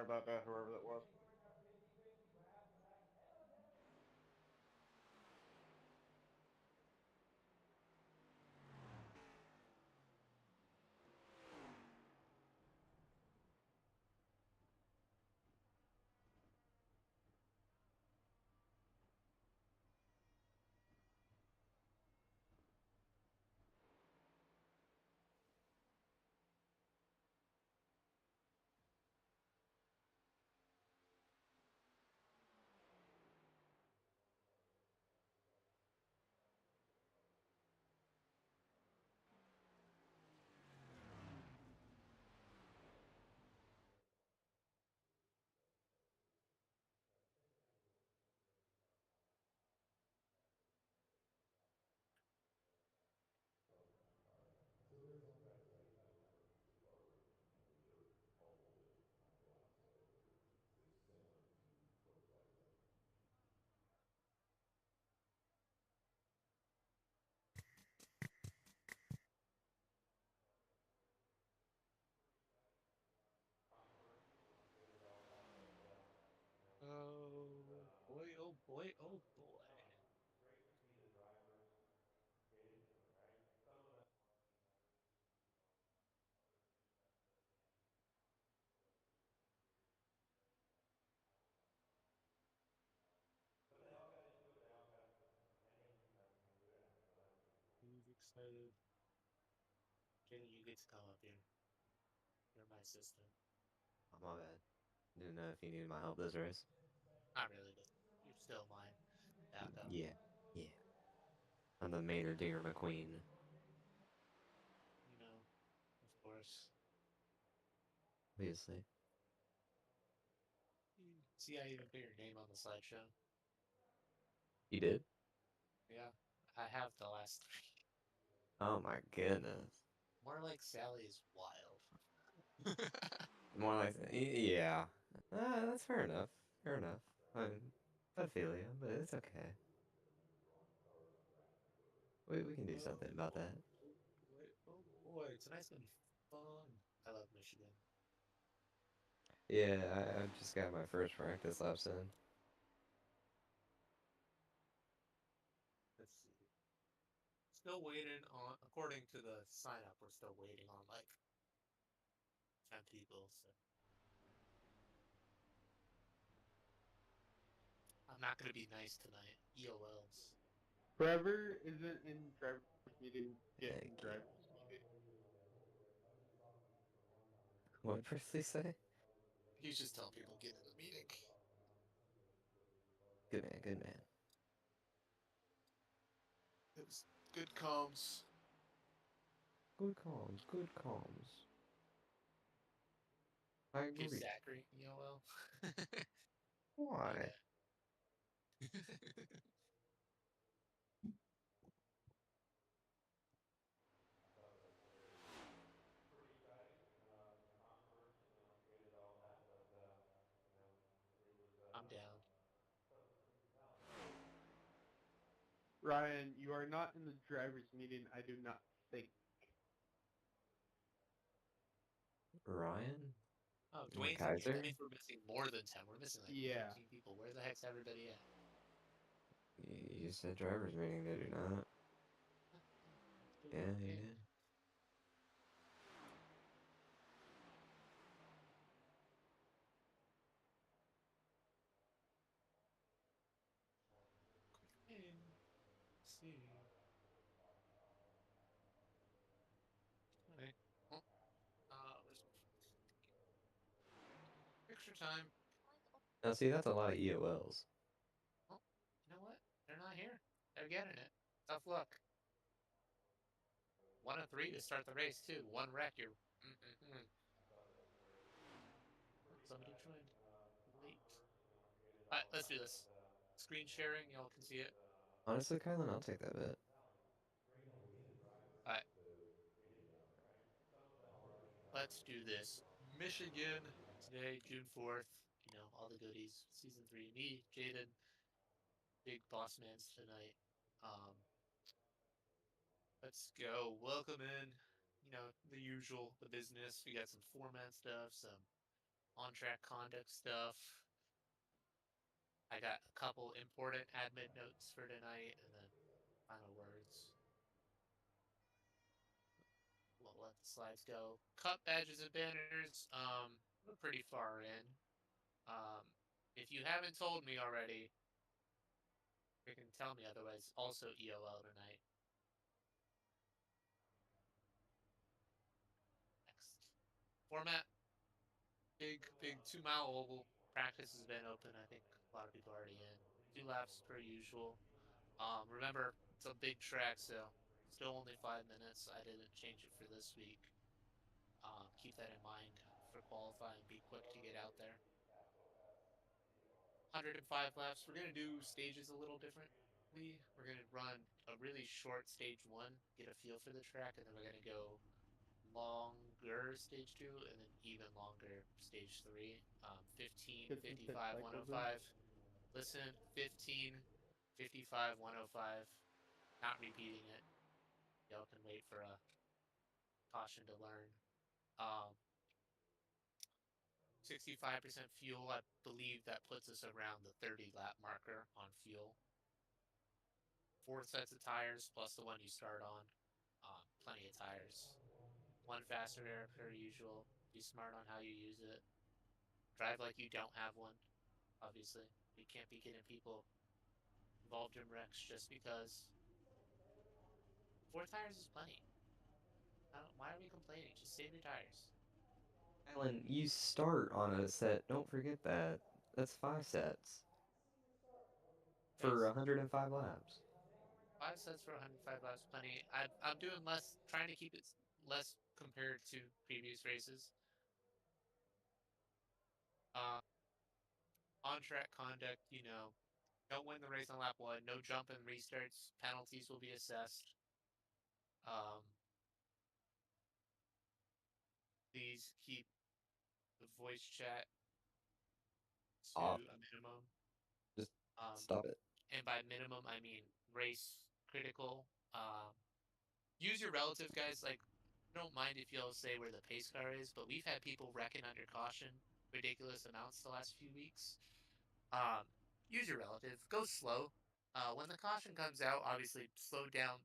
about that, whoever that was. Oh boy, oh boy, oh boy. Who's excited? Jaden, you get to come up here. You're my assistant. Oh, my bad. Didn't know if you needed my help this race. Not really, but you're still mine. Backup. Yeah. Yeah. I'm the Maynard Dinger McQueen. You know, of course. Obviously. See, I even put your name on the slideshow. You did? Yeah, I have the last three. Oh my goodness. More like Sally is wild. More like, yeah. That's fair enough. Fair enough. I feel you, but it's okay. We can do Oh something about boy, that. oh boy, oh boy. Tonight's gonna be fun. I love Michigan. Yeah, I just got my first practice laps in. Let's see. Still waiting on, according to the sign up, we're still waiting on like 10 people. So I'm not gonna be nice tonight. EOLs. Whoever isn't in driver's meeting, get in Heck yeah. driver's meeting. What did Presley say? He's just telling people get in the meeting. Good man, good man. It was good comms. Good comms, good comms. I Give agree. Zachary EOL. Why? Okay. I'm down. Ryan, you are not in the driver's meeting, I do not think. Ryan? Oh, Dwayne's in here. That McKaiser? means we're missing more than 10. We're missing like Yeah. 13 people. Where the heck's everybody at? You said driver's meeting, did you not? Yeah, you Okay. did. Quick thing. Let's see. Okay. Oh, where's picture time? Now, see, that's a lot of EOLs. Oh, you know what? They're not here. They're getting it. Tough luck. 1 of 3 to start the race, too. One wreck, you're. Mm-mm-mm. Oh, somebody joined late. All right, let's do this. Screen sharing, y'all can see it. Honestly, Kylan, I'll take that bet. All right, let's do this. Michigan today, June 4th. You know, all the goodies. Season 3. Me, Jaden, big boss man's tonight. Um, let's go. Welcome in. You know, the usual, the business. We got some format stuff, some on-track conduct stuff. I got a couple important admin notes for tonight, and then final words. We'll let the slides go. Cup badges and banners. We're pretty far in. If you haven't told me already, you can tell me otherwise. Also EOL tonight. Next format. Big 2 mile oval. Practice has been open. I think a lot of people are already in. 2 laps per usual. Remember, it's a big track, so still only 5 minutes. I didn't change it for this week. Keep that in mind for qualifying. Be quick to get out there. 105 laps. We're going to do stages a little differently. We're going to run a really short stage one, get a feel for the track, and then we're going to go longer stage two, and then even longer stage three. 15, 15 pit 55, cycles in. 105. Listen, 15, 55, 105. Not repeating it. Y'all can wait for a caution to learn. 65% fuel, I believe that puts us around the 30 lap marker on fuel. 4 sets of tires plus the one you start on. Plenty of tires. 1 faster air per usual. Be smart on how you use it. Drive like you don't have one, obviously. You can't be getting people involved in wrecks just because. 4 tires is plenty. Why are we complaining? Just save your tires. Alan, you start on a set. Don't forget that. That's 5 sets for 105 laps. 5 sets for 105 laps, plenty. I'm doing less, trying to keep it less compared to previous races. On-track conduct, don't win the race on lap 1. No jump and restarts. Penalties will be assessed. Please keep the voice chat to Off. a minimum. Just stop it. And by minimum, I mean race critical. Use your relative, guys. Like, I don't mind if y'all say where the pace car is, but we've had people wrecking under caution ridiculous amounts the last few weeks. Use your relative. Go slow. When the caution comes out, obviously slow down,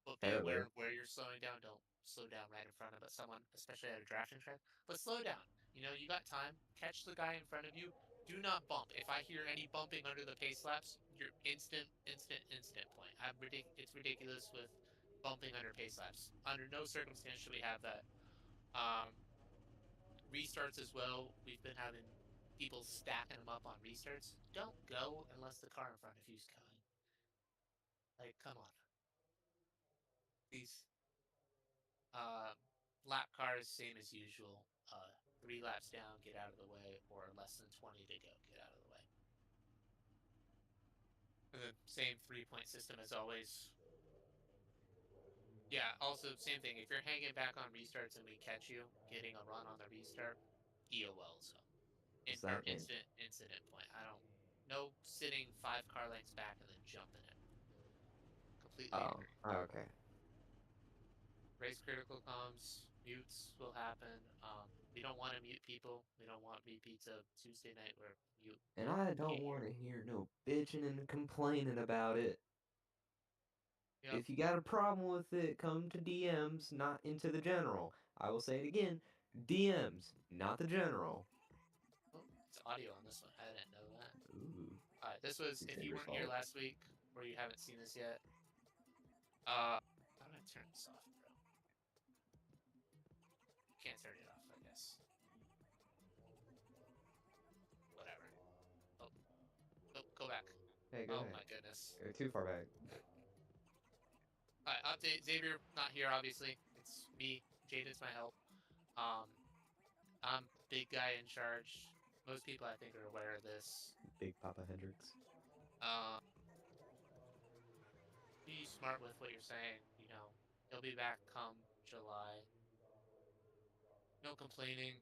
but be aware of where you're slowing down. Don't slow down right in front of someone, especially at a drafting track. But slow down. You got time. Catch the guy in front of you. Do not bump. If I hear any bumping under the pace laps, you're instant point. It's ridiculous with bumping under pace laps. Under no circumstance should we have that. Restarts as well. We've been having people stacking them up on restarts. Don't go unless the car in front of you's going. Like, come on. Please. Lap cars, same as usual. 3 laps down, get out of the way, or less than 20 to go, get out of the way. And the same 3-point system as always. Yeah, also, same thing. If you're hanging back on restarts and we catch you getting a run on the restart, EOL zone. Incident point. No sitting 5 car lengths back and then jumping it. Completely agree. Okay. Race critical comms, mutes will happen. We don't want to mute people. We don't want repeats of Tuesday night where mute. And I don't want to hear no bitching and complaining about it. Yep. If you got a problem with it, come to DMs, not into the general. I will say it again, DMs, not the general. Oh, it's audio on this one. I didn't know that. Ooh. Alright, this was, if you weren't here last week, or you haven't seen this yet, how do I turn this off, bro? Can't turn it off, I guess. Whatever. Oh, go back. Hey, go ahead. My goodness. You're too far back. Alright, update. Xavier, not here, obviously. It's me. Jaden's my help. I'm big guy in charge. Most people, I think, are aware of this. Big Papa Hendrix. Be smart with what you're saying. He'll be back come July. No complaining.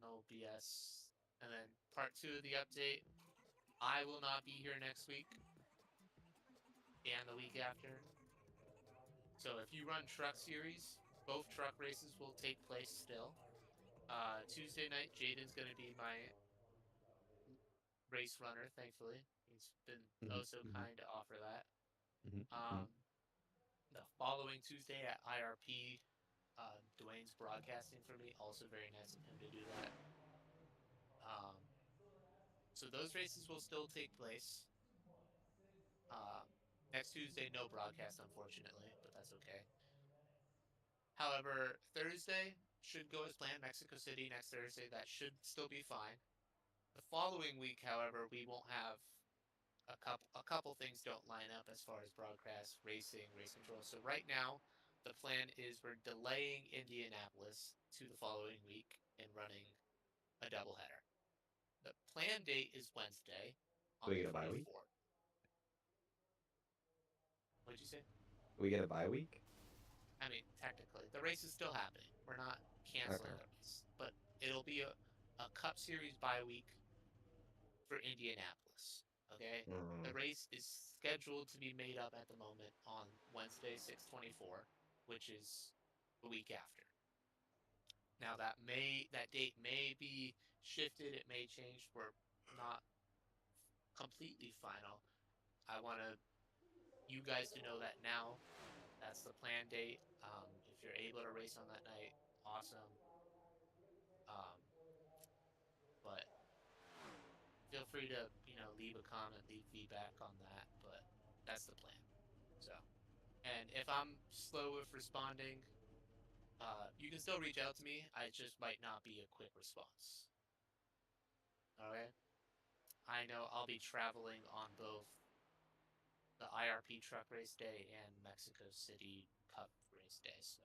No BS. And then part 2 of the update. I will not be here next week. And the week after. So if you run Truck Series, Both truck races will take place still. Tuesday night, Jaden's going to be my race runner, thankfully. He's been oh so kind to offer that. The following Tuesday at IRP, Dwayne's broadcasting for me. Also very nice of him to do that. So those races will still take place. Next Tuesday, no broadcast, unfortunately, but that's okay. However, Thursday should go as planned. Mexico City next Thursday. That should still be fine. The following week, however, we won't have a couple things don't line up as far as broadcast, racing, race control. So right now, the plan is we're delaying Indianapolis to the following week and running a doubleheader. The plan date is Wednesday on We the get a bye week? 24th. What'd you say? We get a bye week? I mean, technically, the race is still happening. We're not canceling the race, but it'll be a Cup Series bye week for Indianapolis. Okay, the race is scheduled to be made up at the moment on Wednesday, 6/24, which is the week after. Now that date may be shifted. It may change. We're not completely final. I want you guys to know that now. That's the plan date. If you're able to race on that night, awesome. But feel free to leave a comment, leave feedback on that. But that's the plan. So, and if I'm slow with responding, you can still reach out to me. I just might not be a quick response. All right. I know I'll be traveling on both the IRP truck race day and Mexico City Cup race day, so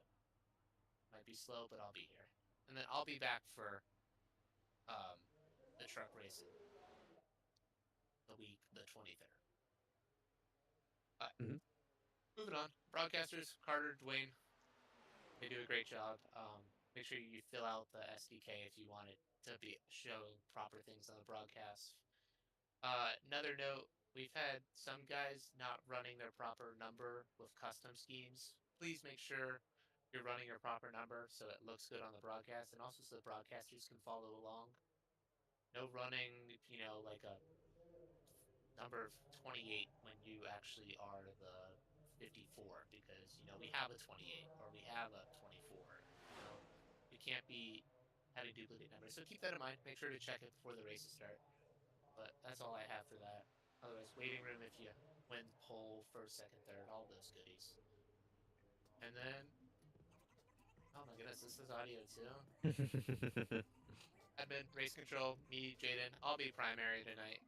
might be slow, but I'll be here. And then I'll be back for the truck racing the week, the 23rd. But moving on, broadcasters Carter, Dwayne, they do a great job. Make sure you fill out the SDK if you want it to be showing proper things on the broadcast. Another note, we've had some guys not running their proper number with custom schemes. Please make sure you're running your proper number so it looks good on the broadcast and also so the broadcasters can follow along. No running, like a number 28 when you actually are the 54 because, we have a 28 or we have a 24. You can't be having duplicate numbers. So keep that in mind. Make sure to check it before the races start. But that's all I have for that. Otherwise, waiting room if you win pole, first, second, third, all those goodies. And then, oh my goodness, this is audio too. Admin, race control, me, Jaden. I'll be primary tonight.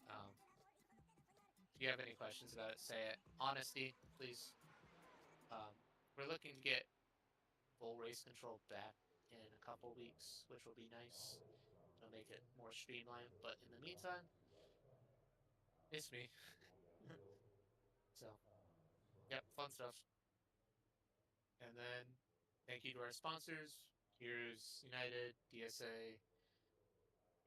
If you have any questions about it, say it. Honesty, please. We're looking to get full race control back in a couple weeks, which will be nice. It'll make it more streamlined. But in the meantime, it's me. So, yep, fun stuff. And then, thank you to our sponsors, Heroes United, DSA,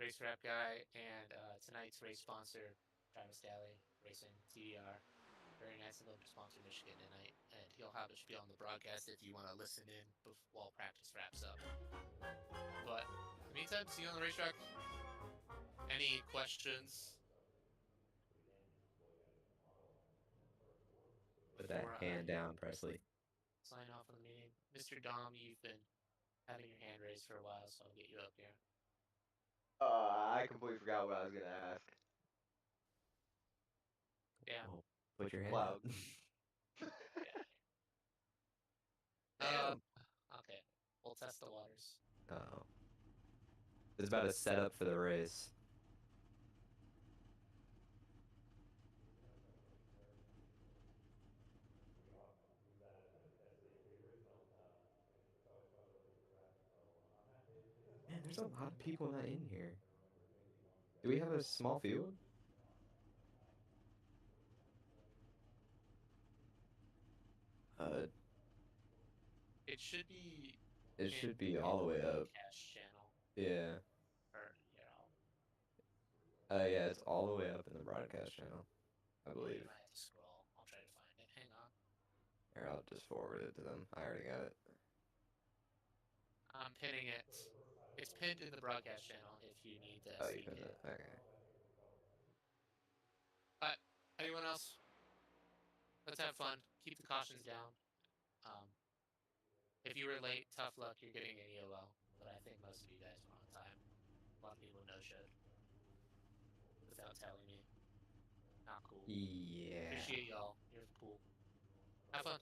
Race Wrap Guy, and tonight's race sponsor, Travis Daly Racing, TDR. Very nice of them to sponsor Michigan tonight, and he'll have a spiel on the broadcast if you want to listen in while practice wraps up. But in the meantime, see you on the racetrack. Any questions? Put that hand down, Presley. Sign off on the meeting. Mr. Dom, you've been having your hand raised for a while, so I'll get you up here. I completely forgot what I was gonna ask. Yeah. Oh, put your hand out. Okay. We'll test the waters. Oh. It's about a setup for the race. Man, there's a lot of people not in here. Do we have a small field? It should be. It should be all the way up. Cash channel. Yeah. Yeah, it's all the way up in the broadcast channel, I believe. I have to scroll. I'll try to find it. Hang on. Here, I'll just forward it to them. I already got it. I'm pinning it. It's pinned in the broadcast channel if you need to Oh, you seek put it. that. Okay. But anyone else? Let's have fun. Keep the cautions down. Um, if you were late, tough luck. You're getting an EOL. But I think most of you guys were on time. A lot of people no showed without telling me. Not cool. Yeah. Appreciate y'all. You're cool. Have fun.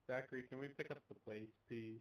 Zachary, can we pick up the place, please?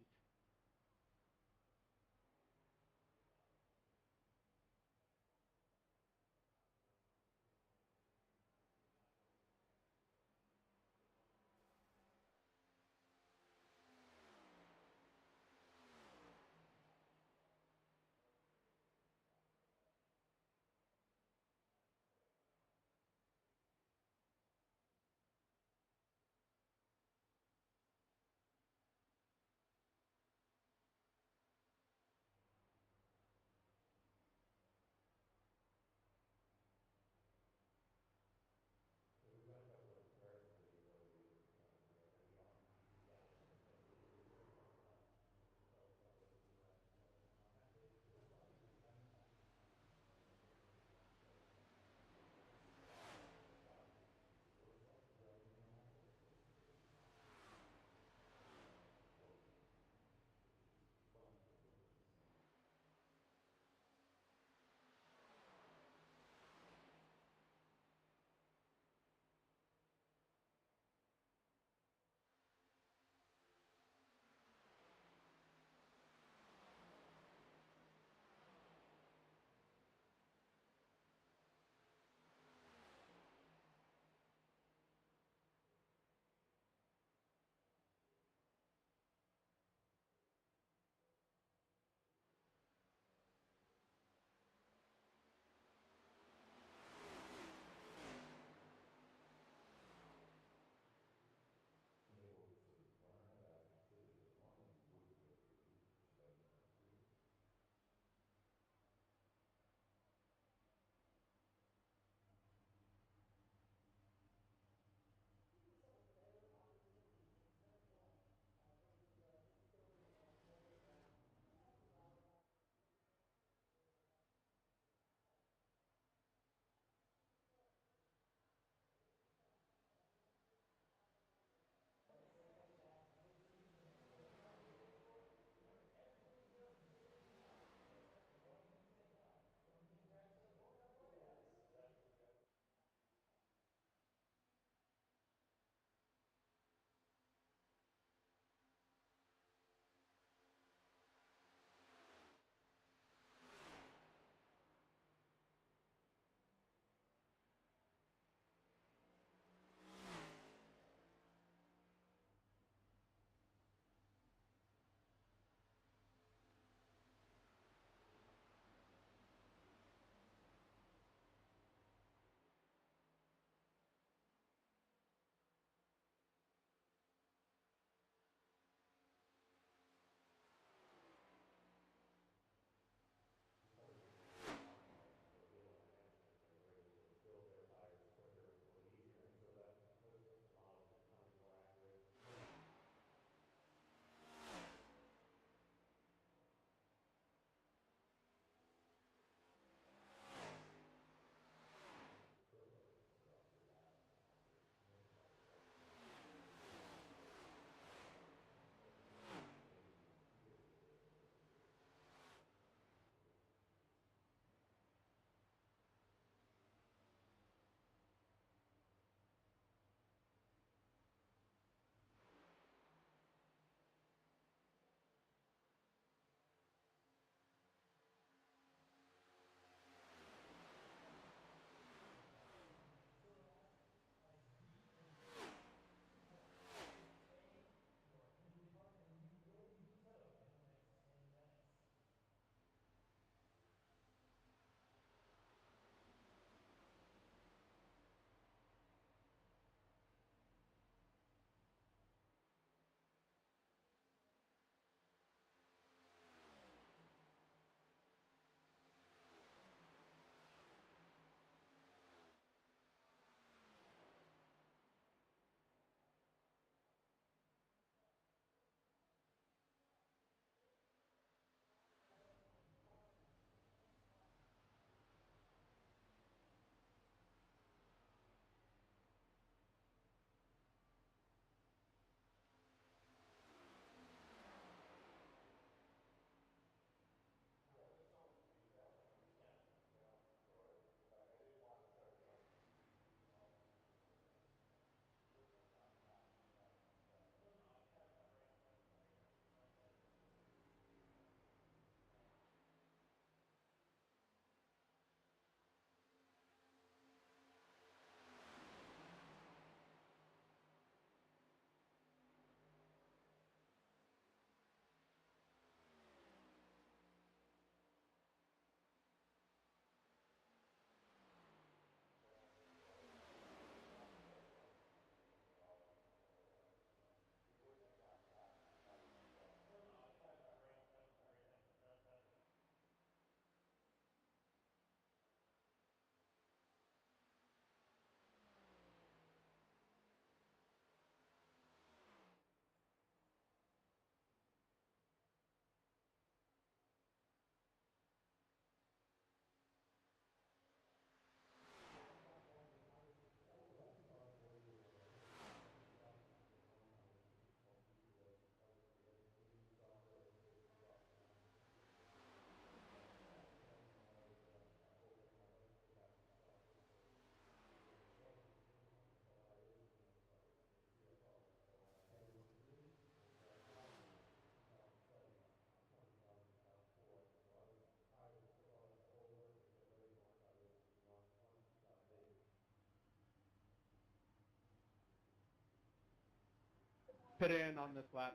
put in on this lap.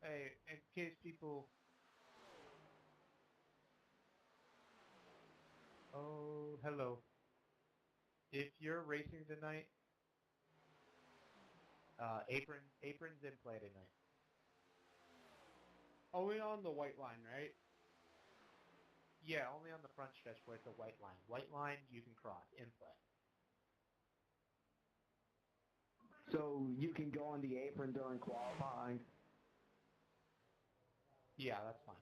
Hey, in case people. Oh, hello. If you're racing tonight, aprons in play tonight. Only on the white line, right? Yeah, only on the front stretch where it's a white line. White line you can cross in play. So you can go on the apron during qualifying. Yeah, that's fine.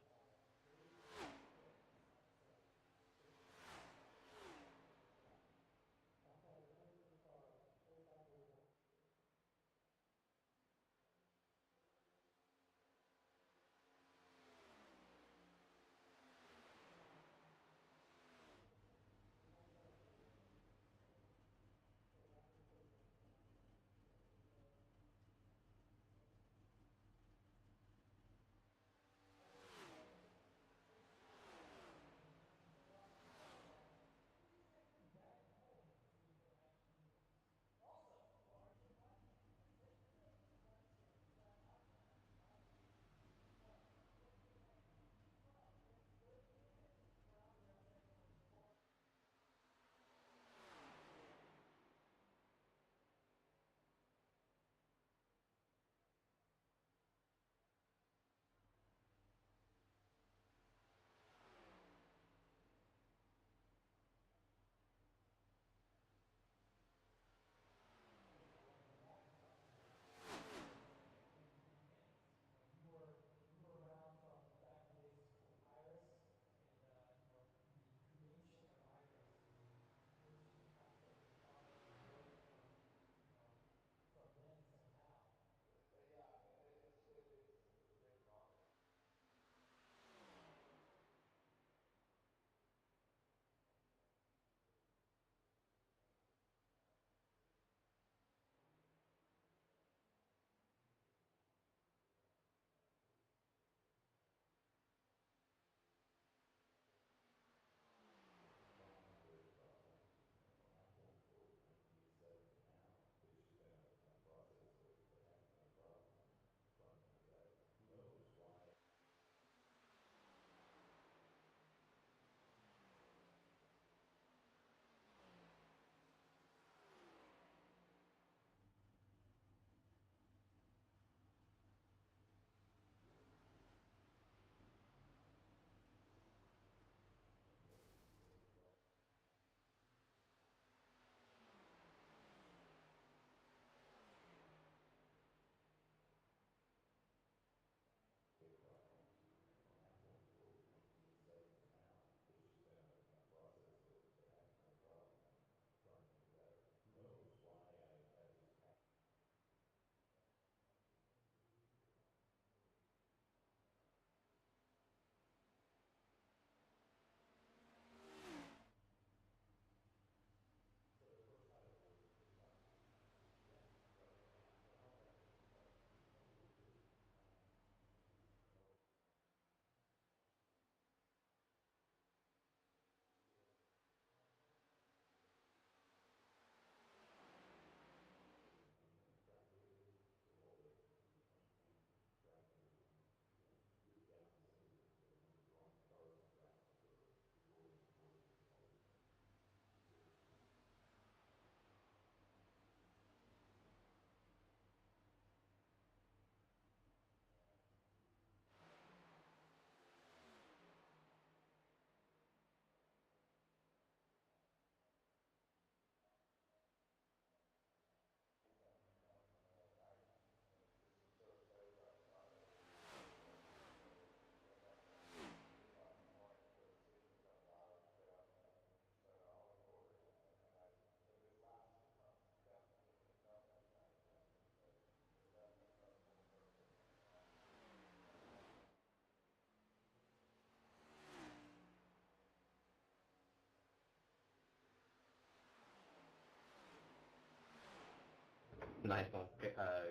nice one,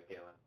Galen.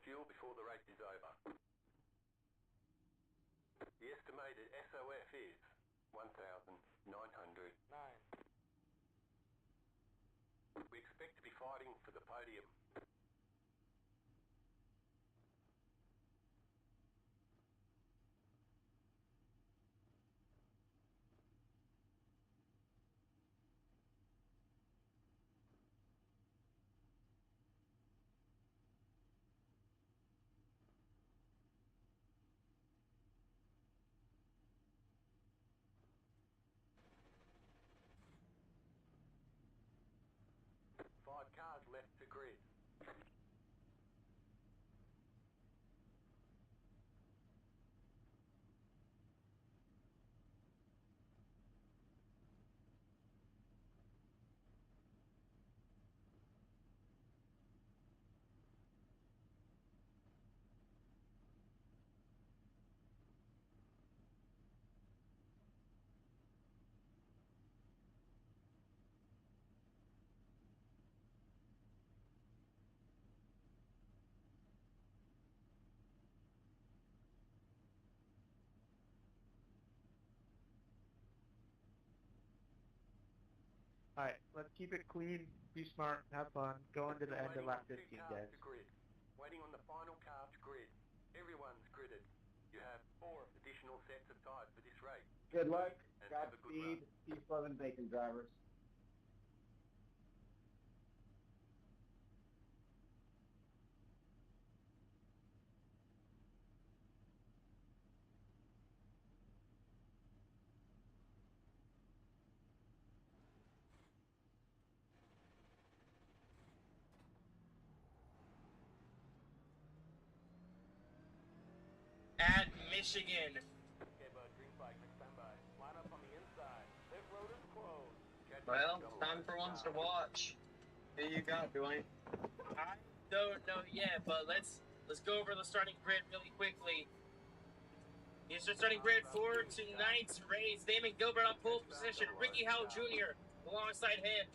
fuel before the race is over. The estimated SOF is 1,909. We expect to be fighting for the podium. Five cars left to grid. All right, let's keep it clean, be smart, have fun, go into the end of lap 15, guys. To grid. Waiting on the final car to grid. Everyone's gridded. You have 4 additional sets of tyres for this race. Good luck, And have a good run. Godspeed, peace, love, and bacon, drivers. At Michigan. Okay, bud, green flag, next time by. Line up on the inside. Pit road is closed. Well, time for ones to watch. Who you got, Dwayne? I don't know yet, but let's go over the starting grid really quickly. Here's the starting grid for tonight's race. Damon Gilbert on pole position. Ricky Howell Jr. alongside him.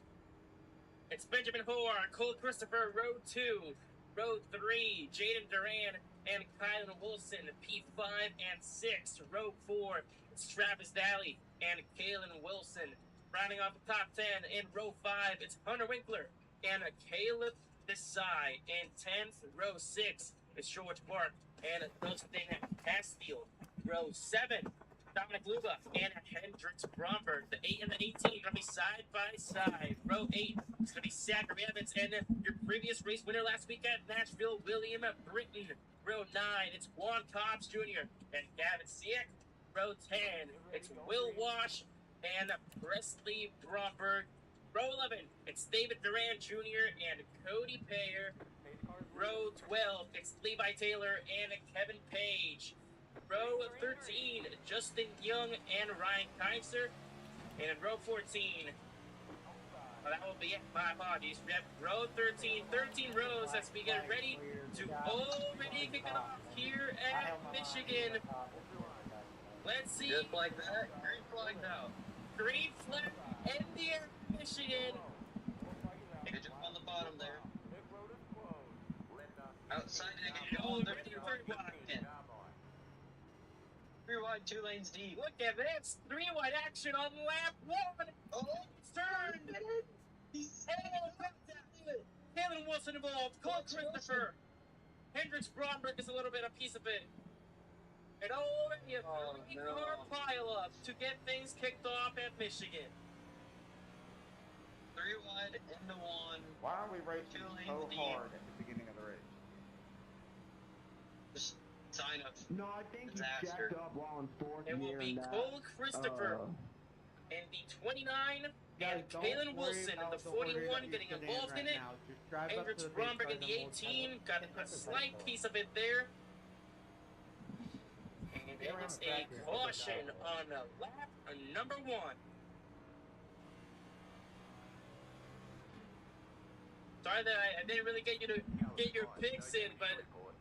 It's Benjamin Hoare, Cole Christopher, row 2. Row 3, Jaden Duran and Kylan Wilson, P5 and 6. Row 4, it's Travis Daly and Kalen Wilson. Rounding off the top 10 in row 5, it's Hunter Winkler and Caleb Desai. In 10th, row 6, it's George Park and Dustin Castfield. Row 7, Dominic Luba and Hendrix Bromberg. The 8 and the 18 are going to be side by side. Row 8 is going to be Zachary Evans and your previous race winner last week at Nashville, William Britton. Row 9, it's Juan Cobbs Jr. and Gavin Siek. Row 10, it's Will Wash and Presley Bromberg. Row 11, it's David Duran Jr. and Cody Payer. Row 12, it's Levi Taylor and Kevin Page. Row 13, Justin Young and Ryan Kaiser. And in row 14, well, that will be it. My apologies. We have row 13 rows as we get ready to already kick it off here at Michigan. Let's see. Just like that, green flag now. Green flag in the air, Michigan. Just on the bottom there. Outside again. Oh, ready for wide. 3 wide, 2 lanes deep. Look at this. 3 wide action on lap 1. Oh, Turn. Kevin Wilson involved. Cole Christopher. Hendrix Bromberg is a little bit a piece of it. And already a 3-car pile-up to get things kicked off at Michigan. 3 wide into 1. Why are we racing 2 so lanes deep. hard at the beginning of the race? Just sign of No, I think disaster. you jacked up while in 4th It will gear be and that, Cole Christopher and the 29 Guys, and don't Kalen worry Wilson in about the the order 41 that you getting put in involved right in it. now. Just drive up Hendrix to the Bromberg base in the car, 18 got a That's slight right. piece of it there. And Get there around is the a track here. caution on lap number 1. Sorry that I didn't really get you to get your picks in, but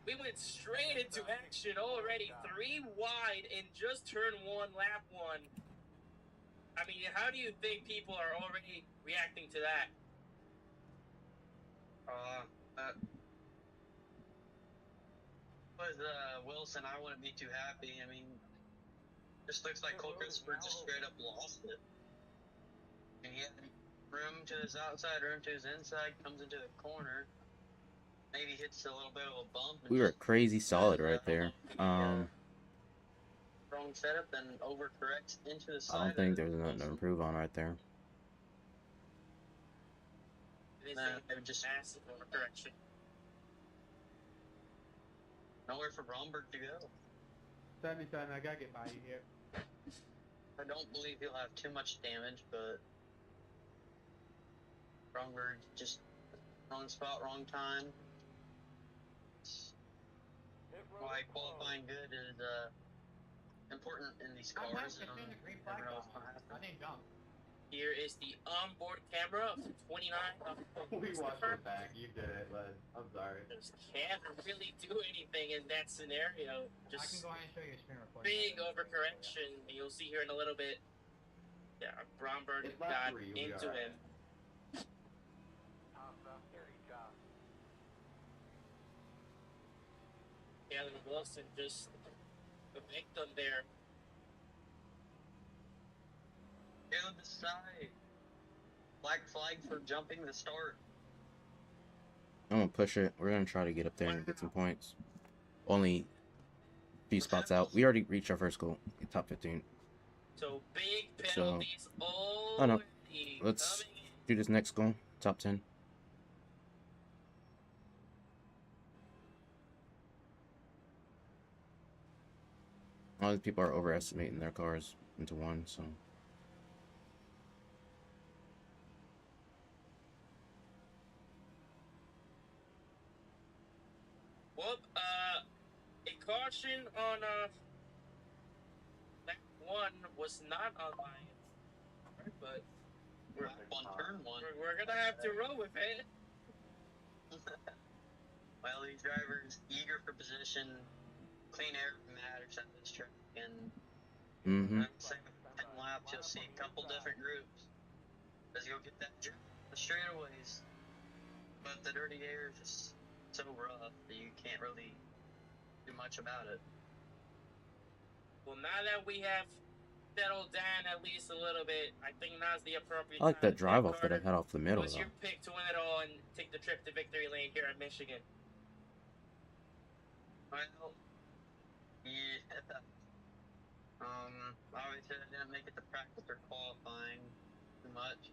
we went straight into action already. 3 wide in just turn 1, lap 1. I mean, how do you think people are already reacting to that? With Wilson, I wouldn't be too happy. I mean, just looks like Cole Christopher just straight up lost it. And he had room to his outside, room to his inside, comes into the corner. Maybe hits a little bit of a bump. And We were just crazy solid right there. wrong setup, then overcorrects into the side. I don't think there's of nothing to Wilson. improve on right there. It is Nah, a they would just massive overcorrection. nowhere for Bromberg to go. 77, I gotta get by you here. I don't believe he'll have too much damage, but Bromberg just wrong spot, wrong time. Why qualifying good is important in these I'm cars. happy to turn the green flag Never know off. what's gonna happen. I didn't jump. Here is the onboard camera of 29. We watched it back. You did it, bud. I'm sorry. Just can't really do anything in that scenario. I can Just go ahead and show you a screen recording. big overcorrection. You'll see here in a little bit. Yeah, Bromberg It's left got three, you'll be into alright. him. Alan Wilson just a victim there. Down the side. Black flag for jumping the start. I'm gonna push it. We're gonna try to get up there and get some points. Only a few spots out. We already reached our first goal. Top 15. So big penalties I know. already Let's coming in. do this next goal. Top 10. A lot of people are overestimating their cars into one, so. Whoop, a caution on lap 1 was not on my end, but we're On turn one. we're gonna have to roll with it. Well, these drivers eager for position. Clean air matters at this track, and Mm-hmm. in the second 10 laps, you'll see a couple different groups. As you'll get that the straightaways, but the dirty air is just so rough that you can't really do much about it. Well, now that we have settled down at least a little bit, I think now's the appropriate I like time that to drive pick off that I Carter. had off the middle, What's though. your pick to win it all and take the trip to victory lane here at Michigan? Well, yeah. Obviously I didn't make it to practice or qualifying too much.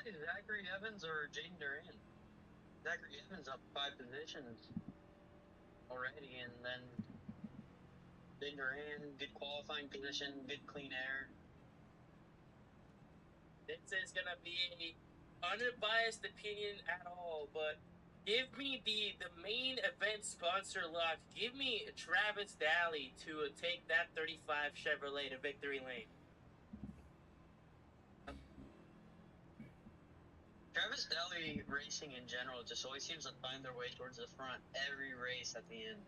Zachary Evans or Jaden Duran? Zachary Evans up 5 positions already, and then Jaden Duran, good qualifying position, good clean air. This is gonna be an unbiased opinion at all, but give me the main event sponsor lock. Give me Travis Daly to take that 35 Chevrolet to victory lane. Travis Daly racing in general just always seems to find their way towards the front every race at the end.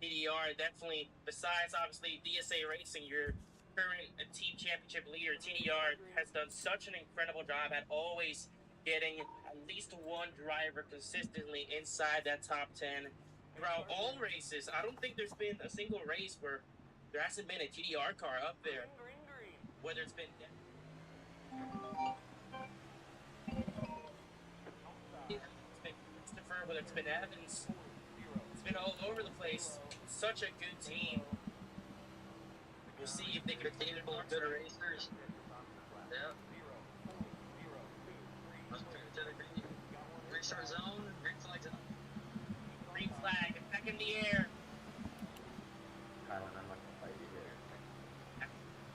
TDR definitely, besides obviously DSA Racing, your current team championship leader, TDR has done such an incredible job at always getting at least one driver consistently inside that top 10 throughout all races. I don't think there's been a single race where there hasn't been a TDR car up there, whether it's been Christopher, whether it's been Evans. It's been all over the place. Such a good team. We'll see if they can take it Good racers. Yep. Let's move to the green. Restart zone, green flag zone. green flag back in the air. Kylan, I'm not gonna fight you here.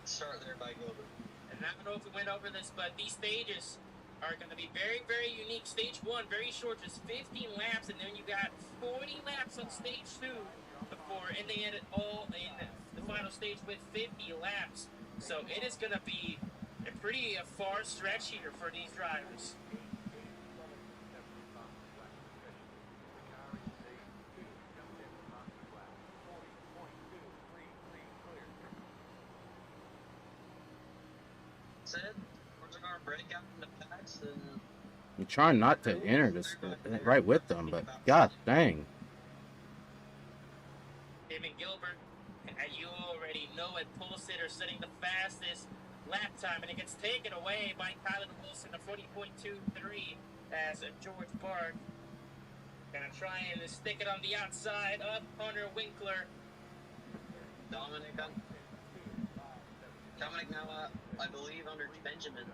Start there by Gilbert. And I don't know if we went over this, but these stages are going to be very, very unique. Stage 1, very short, just 15 laps, and then you got 40 laps on stage 2 before ending it all in the final stage with 50 laps. So it is going to be a pretty far stretch here for these drivers. Said, we're going to break out in the packs and I'm trying not to enter this right with them, but god dang. Him and Gilbert, you already know it, Pulisic are setting the fastest lap time, and it gets taken away by Kylan Wilson, a 40.23, as George Bark gonna try and stick it on the outside of Hunter Winkler. Dominic now, I believe, under Benjamin.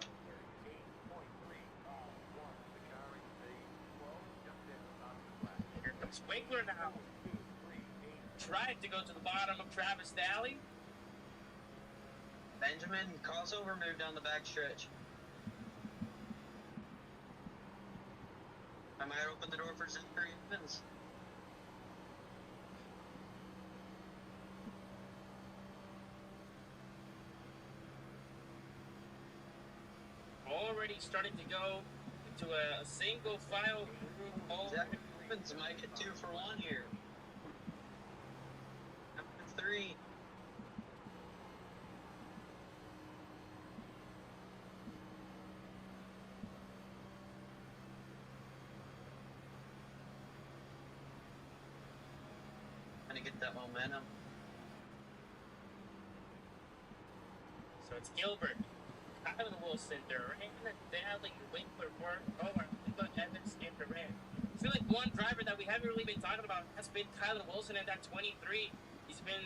Here comes Winkler now. Tried to go to the bottom of Travis Daly. Benjamin, crossover move down the backstretch. I might open the door for Zachary Evans. Already starting to go into a single file group. Zachary Evans might get 2 for 1 here. Number 3. Trying to get that momentum. So it's Gilbert, Kylan Wilson, Durant, Daly, Winkler, Evans, and Durant. I feel like one driver that we haven't really been talking about has been Kylan Wilson in that 23. He's been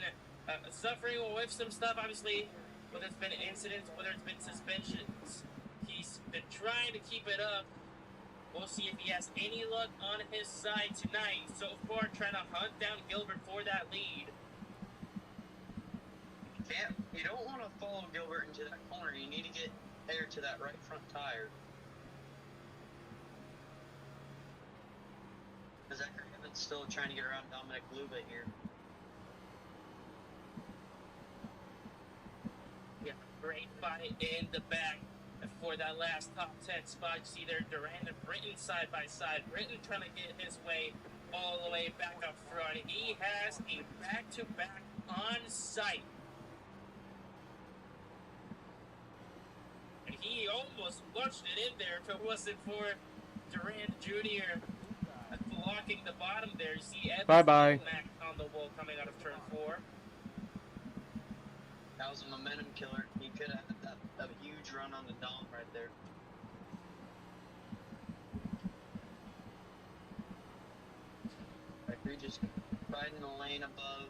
suffering with some stuff, obviously, whether it's been incidents, whether it's been suspensions. He's been trying to keep it up. We'll see if he has any luck on his side tonight. So far, trying to hunt down Gilbert for that lead. You don't want to follow Gilbert into that corner. You need to get air to that right front tire. Zachary Evans still trying to get around Dominic Luba here. Yeah, great fight in the back for that last top 10 spot. You see there Durant and Britton side by side. Britton trying to get his way all the way back up front. He has a back-to-back on site. And he almost punched it in there if it wasn't for Durant Jr. blocking the bottom there. You see Evans Bye-bye. on the wall coming out of turn 4. That was a momentum killer. He could have had a huge run on the Dom right there. Like, we're just riding the lane above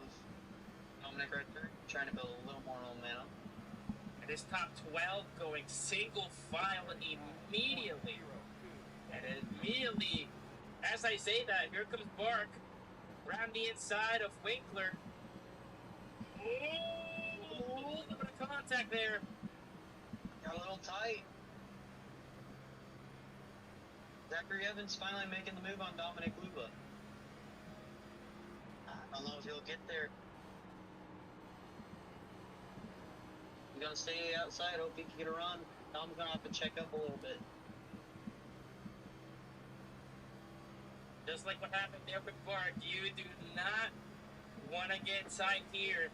Dominic right there, trying to build a little more momentum. And this top 12 going single file immediately. And immediately, as I say that, here comes Bark around the inside of Winkler. Oh, a little bit of contact there. Got a little tight. Zachary Evans finally making the move on Dominic Luba. I don't know if he'll get there. He's gonna stay outside, hope he can get a run. Dom's gonna have to check up a little bit. Just like what happened there with Bark, you do not want to get tight here.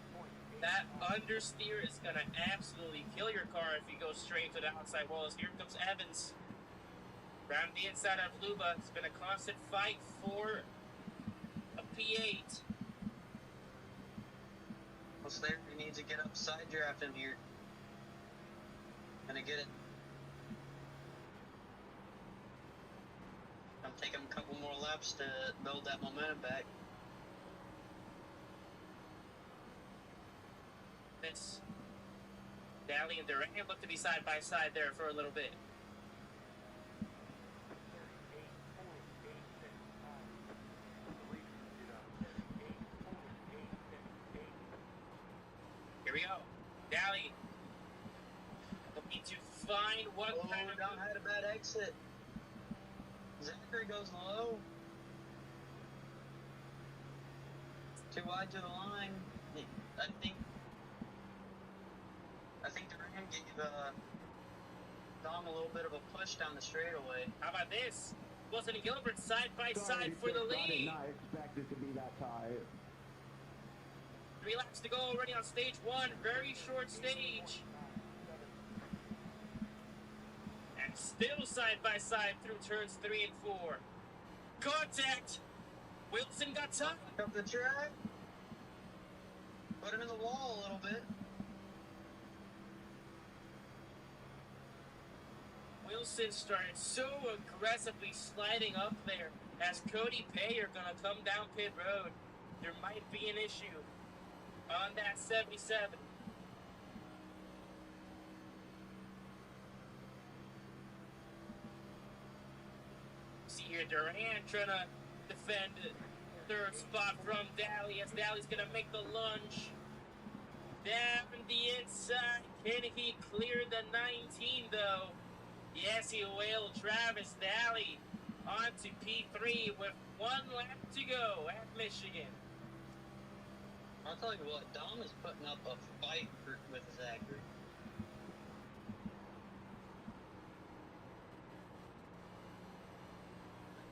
That understeer is going to absolutely kill your car if you go straight to the outside walls. Here comes Evans. Around the inside of Luba. It's been a constant fight for a P8. What's there? He needs to get up side drafting here. Gonna get it. Gonna take him a couple more laps to build that momentum back. This Daly and Durant look to be side by side there for a little bit. Here we go. Daly looking to find what kind of... Dom had a bad exit. Zachary goes low. Too wide to the line. I think Durant gave Dom a little bit of a push down the straightaway. How about this? Wilson and Gilbert side by side for the lead. I did not expect it to be that tight. 3 laps to go already on stage 1. Very short stage. And Still side by side through turns 3 and 4. Contact! Wilson got time. Up the track. Put him in the wall a little bit. Wilson started so aggressively sliding up there as Cody Pay are going to come down pit road. There might be an issue on that 77. See here, Durant trying to defend third spot from Daly as Daly's going to make the lunge. Down the inside. Can he clear the 19 though? Yes, he will. Travis Daly onto P3 with 1 lap to go at Michigan. I'll tell you what, Dom is putting up a fight with Zachary.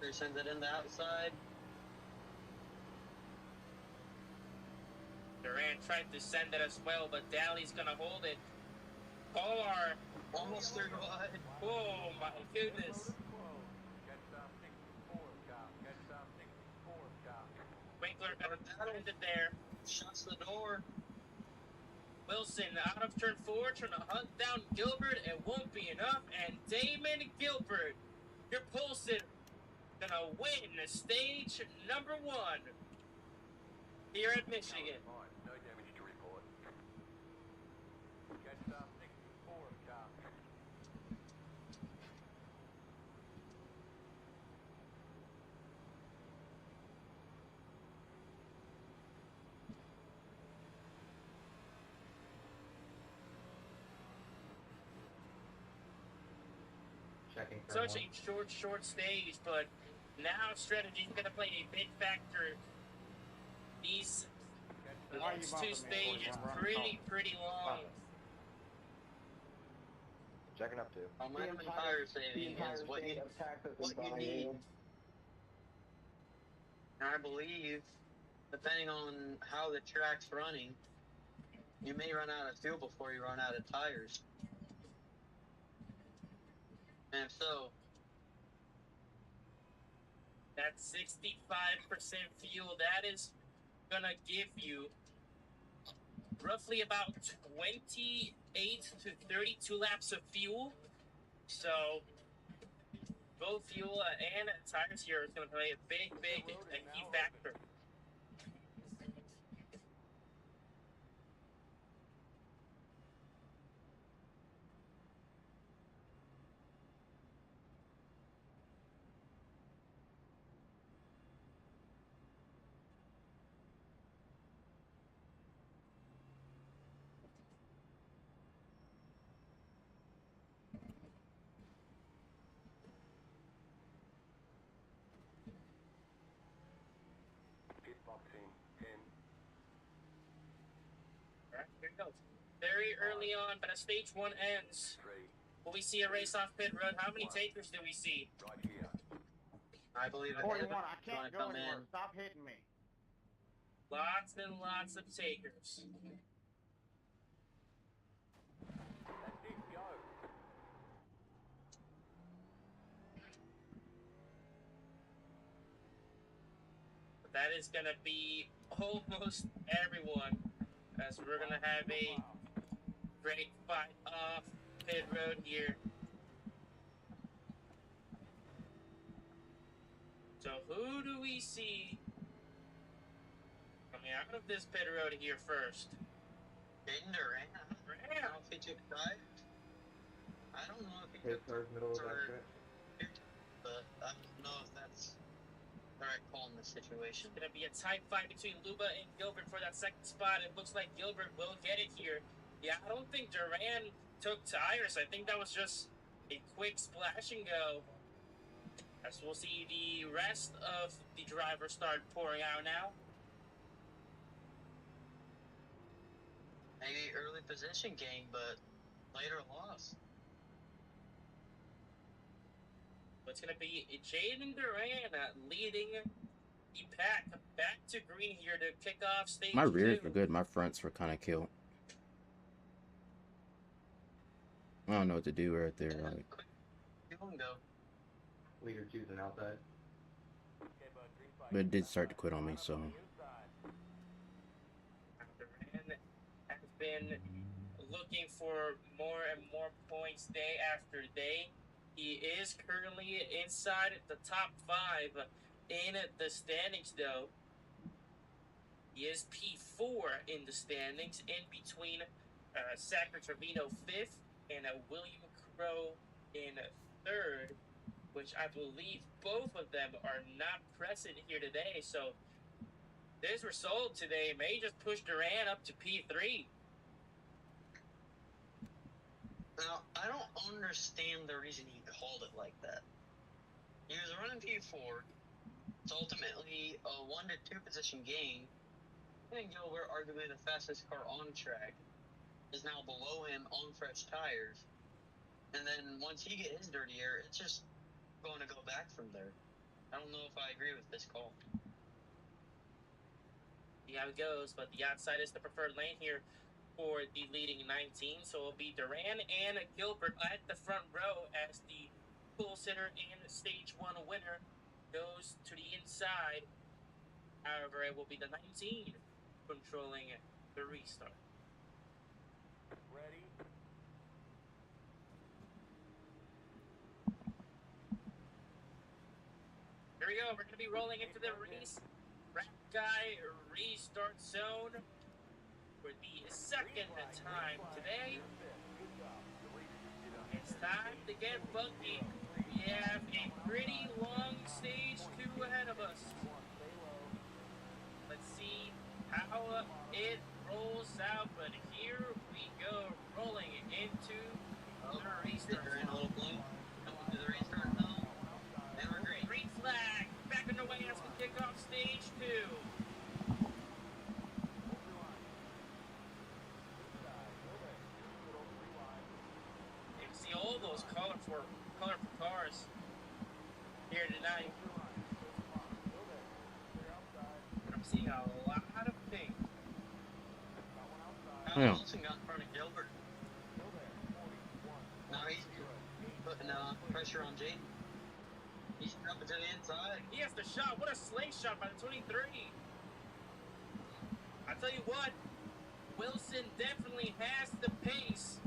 They sends it in the outside. Durant tried to send it as well, but Daly's gonna hold it. Polar. Almost through wide. Oh my goodness. Winkler got it there. Shuts the door. Wilson out of turn 4, trying to hunt down Gilbert. It won't be enough. And Damon Gilbert, your Polson, gonna win stage number 1 here at Michigan. No damage to report. Catch up next 4 car. Checking for Such one. a short stage, but now strategy is going to play a big factor. These Why are you next bumping 2 me, stages boys? pretty long. Checking up too. Momentum and tire saving is what you need. And I believe, depending on how the track's running, you may run out of fuel before you run out of tires. And so, That 65% fuel, that is going to give you roughly about 28 to 32 laps of fuel. So, both fuel and tires here is going to play a big key factor. Pit boxing 10. Alright, here it goes. Very early on, but as stage 1 ends, 3. will we see a race off pit road? How many takers do we see? Right here. I believe it. 41, I can't go come anywhere. in. Stop hitting me. Lots and lots of takers. That's it, go. But that is going to be almost everyone, as we're going to have a great fight off pit road here. So who do we see coming out of this pit road here first? Jaden Durant. I don't know if he took tires. I don't know if he Hit took towards middle of that or- stretch. but I don't know if that's the right call in this situation. It's going to be a tight fight between Luba and Gilbert for that second spot. It looks like Gilbert will get it here. Yeah, I don't think Duran took tires. I think that was just a quick splash and go. As we'll see the rest of the drivers start pouring out now. Maybe early position gain, but later loss. It's going to be Jaden Duran leading the pack back to green here to kick off stage My rears 2. were good. My fronts were kind of killed. I don't know what to do right there. Like, long though. Leader 2's an outside. But it did start to quit on me, so. Duran has been looking for more and more points day after day. He is currently inside the top 5 in the standings, though. He is P4 in the standings, in between Sacra Trevino 5th and William Crow in 3rd, which I believe both of them are not present here today. So this result today may just push Duran up to P3. Now, I don't understand the reason he called it like that. He was running P4. It's ultimately a 1-2 position gain. And Gilbert, arguably the fastest car on track, is now below him on fresh tires. And then once he get his dirty air, it's just going to go back from there. I don't know if I agree with this call. See how it goes, but the outside is the preferred lane here for the leading 19. So it'll be Duran and Gilbert at the front row as the pole sitter and stage 1 winner goes to the inside. However, it will be the 19 controlling the restart. Ready? Here we go. We're going to be rolling into the Rat Guy restart zone for the second time today. It's time to get funky. We have a pretty long stage 2 ahead of us. Let's see how it rolls out, but here we go, rolling into the restart. They're in a little blue. Coming to the restart zone. And we're green. Green flag, back underway as we kick off stage 2. You can see all those colorful cars here tonight. I'm seeing a lot of pink. Yeah. Wilson got in front of Gilbert. Now he's putting pressure on Jaden. He's jumping to the inside. He has the shot. What a slate shot by the 23. I tell you what, Wilson definitely has the pace.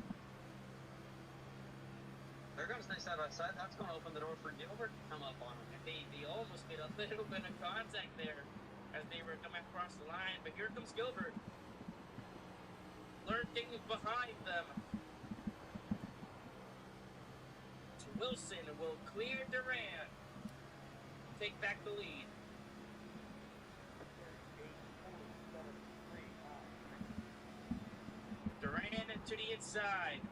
There comes they side by side. That's going to open the door for Gilbert to come up on him. They almost made a little bit of contact there as they were coming across the line. But here comes Gilbert, lurking behind them. Wilson will clear Duran, take back the lead. Duran to the inside.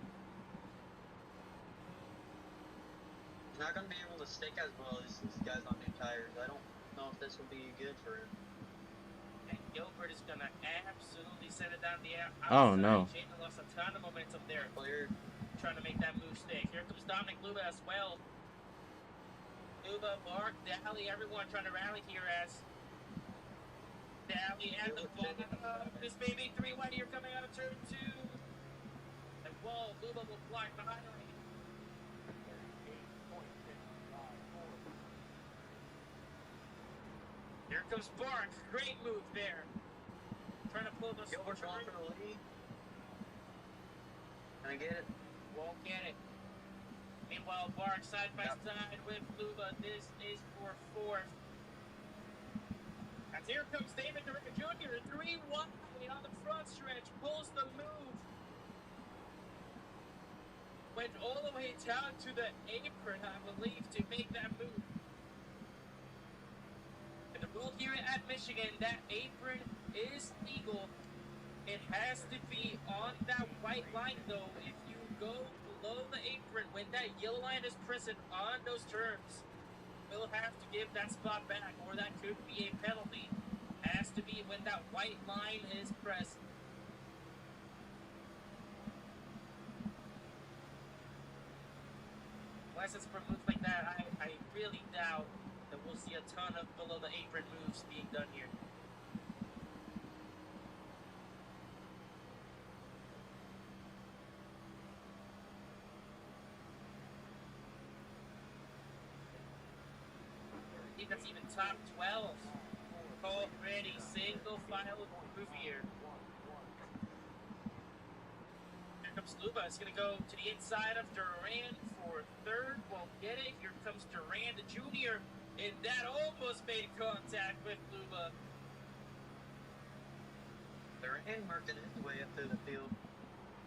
He's not going to be able to stick as well as these guys on new tires. I don't know if this will be good for him. And Gilbert is going to absolutely send it down the outside. Oh, no. Jaden lost a ton of momentum there. Cleared. Trying to make that move stick. Here comes Dominic Luba as well. Luba, Bark, Daly, everyone trying to rally here as Daly at the bottom of this baby 3 wide here coming out of turn 2. And Wall, Luba will fly behind him. Here comes Bark. Great move there. Trying to pull the Gilbert's going for the lead. Can I get it? Won't get it. Meanwhile, Bark side by side with Luba. This is for 4th. As here comes David Derica Jr. 3 wide on the front stretch. Pulls the move. Went all the way down to the apron, I believe, to make that move. And the rule here at Michigan, that apron is legal. It has to be on that white line, though. If you go below the apron, when that yellow line is present on those turns, we'll have to give that spot back, or that could be a penalty. Has to be when that white line is present. Unless it's for moves like that, I really doubt that we'll see a ton of below the apron moves being done here. believe that's even top 12. Already single file through here. Here comes Luba. It's going to go to the inside of Durand for third. Won't get it. Here comes Durand, the junior. And that almost made contact with Luba. Durand working his way up through the field.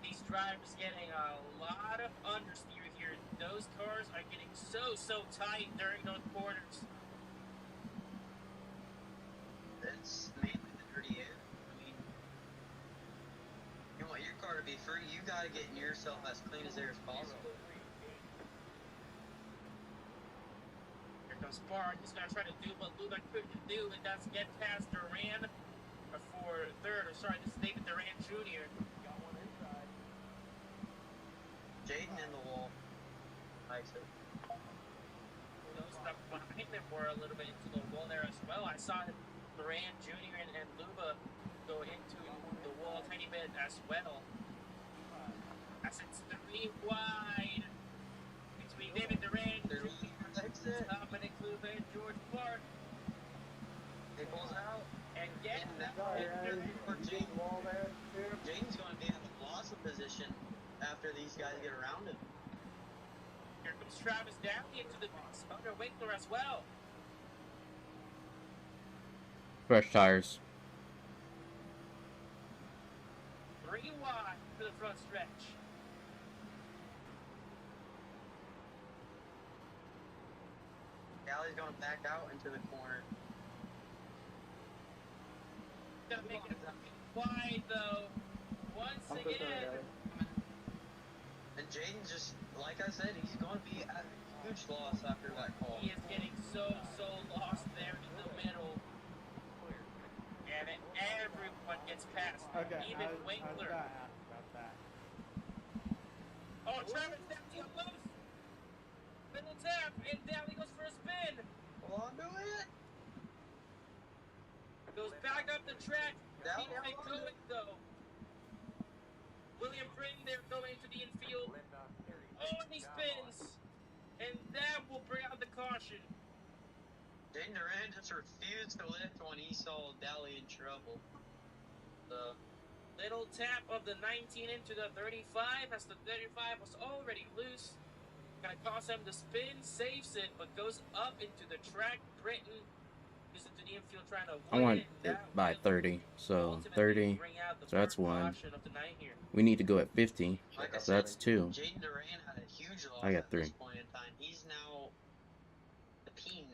These drivers getting a lot of understeer here. Those cars are getting so tight during those corners. That's mainly the dirty air. I mean, you want your car to be free, you gotta get yourself as clean as air as possible. Here comes Bart. He's gonna try to do what Luba couldn't do, and that's get past Durand for third. Or sorry, this is David Durand Jr. Jaden in the wall. Nice. Those stuff behind them were a little bit into the wall there as well. I saw Durand Jr. and Luba go into the wall a tiny bit as well. As it's 3 wide between David Durand, Dominic Luba, and George Clark. He pulls out. And get for Jaden. Jaden's going to be in the blossom position after these guys get around him. Here comes Travis Downey into the mix. Under Winkler as well. Fresh tires. 3 wide for the front stretch. Galley's going to back out into the corner. Gonna make it wide though. Once again. And Jaden just, like I said, he's going to be a huge loss after that call. He is getting so lost there in the middle. And everyone gets past. Okay, Even I was Winkler. gonna ask about that. Oh, Travis Downey up loose. Middle tap, and Downey goes for a spin. Hold on to it. Goes back up the track. Down, Keeps it going though. William Britton there going into the infield. Oh, and he spins. And that will bring out the caution. Jaden Durand just refused to lift when he saw Dally in trouble. So, Little tap of the 19 into the 35 as the 35 was already loose. Gonna cause him to spin, saves it, but goes up into the track. Britton is into the infield trying to I win want it it down. by 30. So Ultimately 30. bring out the So that's third one. caution of the night here. We need to go at 50. like I So said, that's 2. Jaden Durand had a huge loss I got at this 3. point in time. He's now the P9.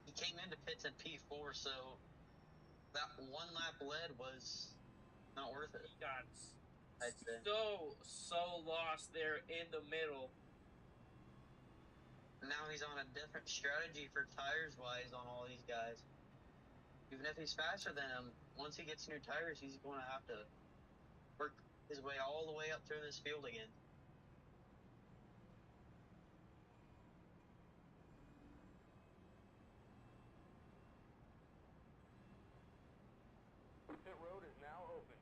He came into pits at P4, so that one lap lead was not worth it. He got I'd say. so lost there in the middle. Now he's on a different strategy for tires wise on all these guys. Even if he's faster than him, once he gets new tires, he's going to have to work his way all the way up through this field again. Pit road is now open.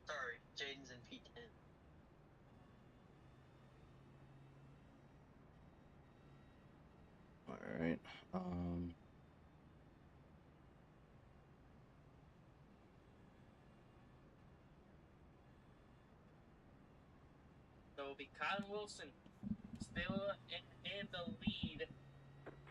Sorry, Jaden's in P10. All right. So it'll be Colin Wilson still in the lead.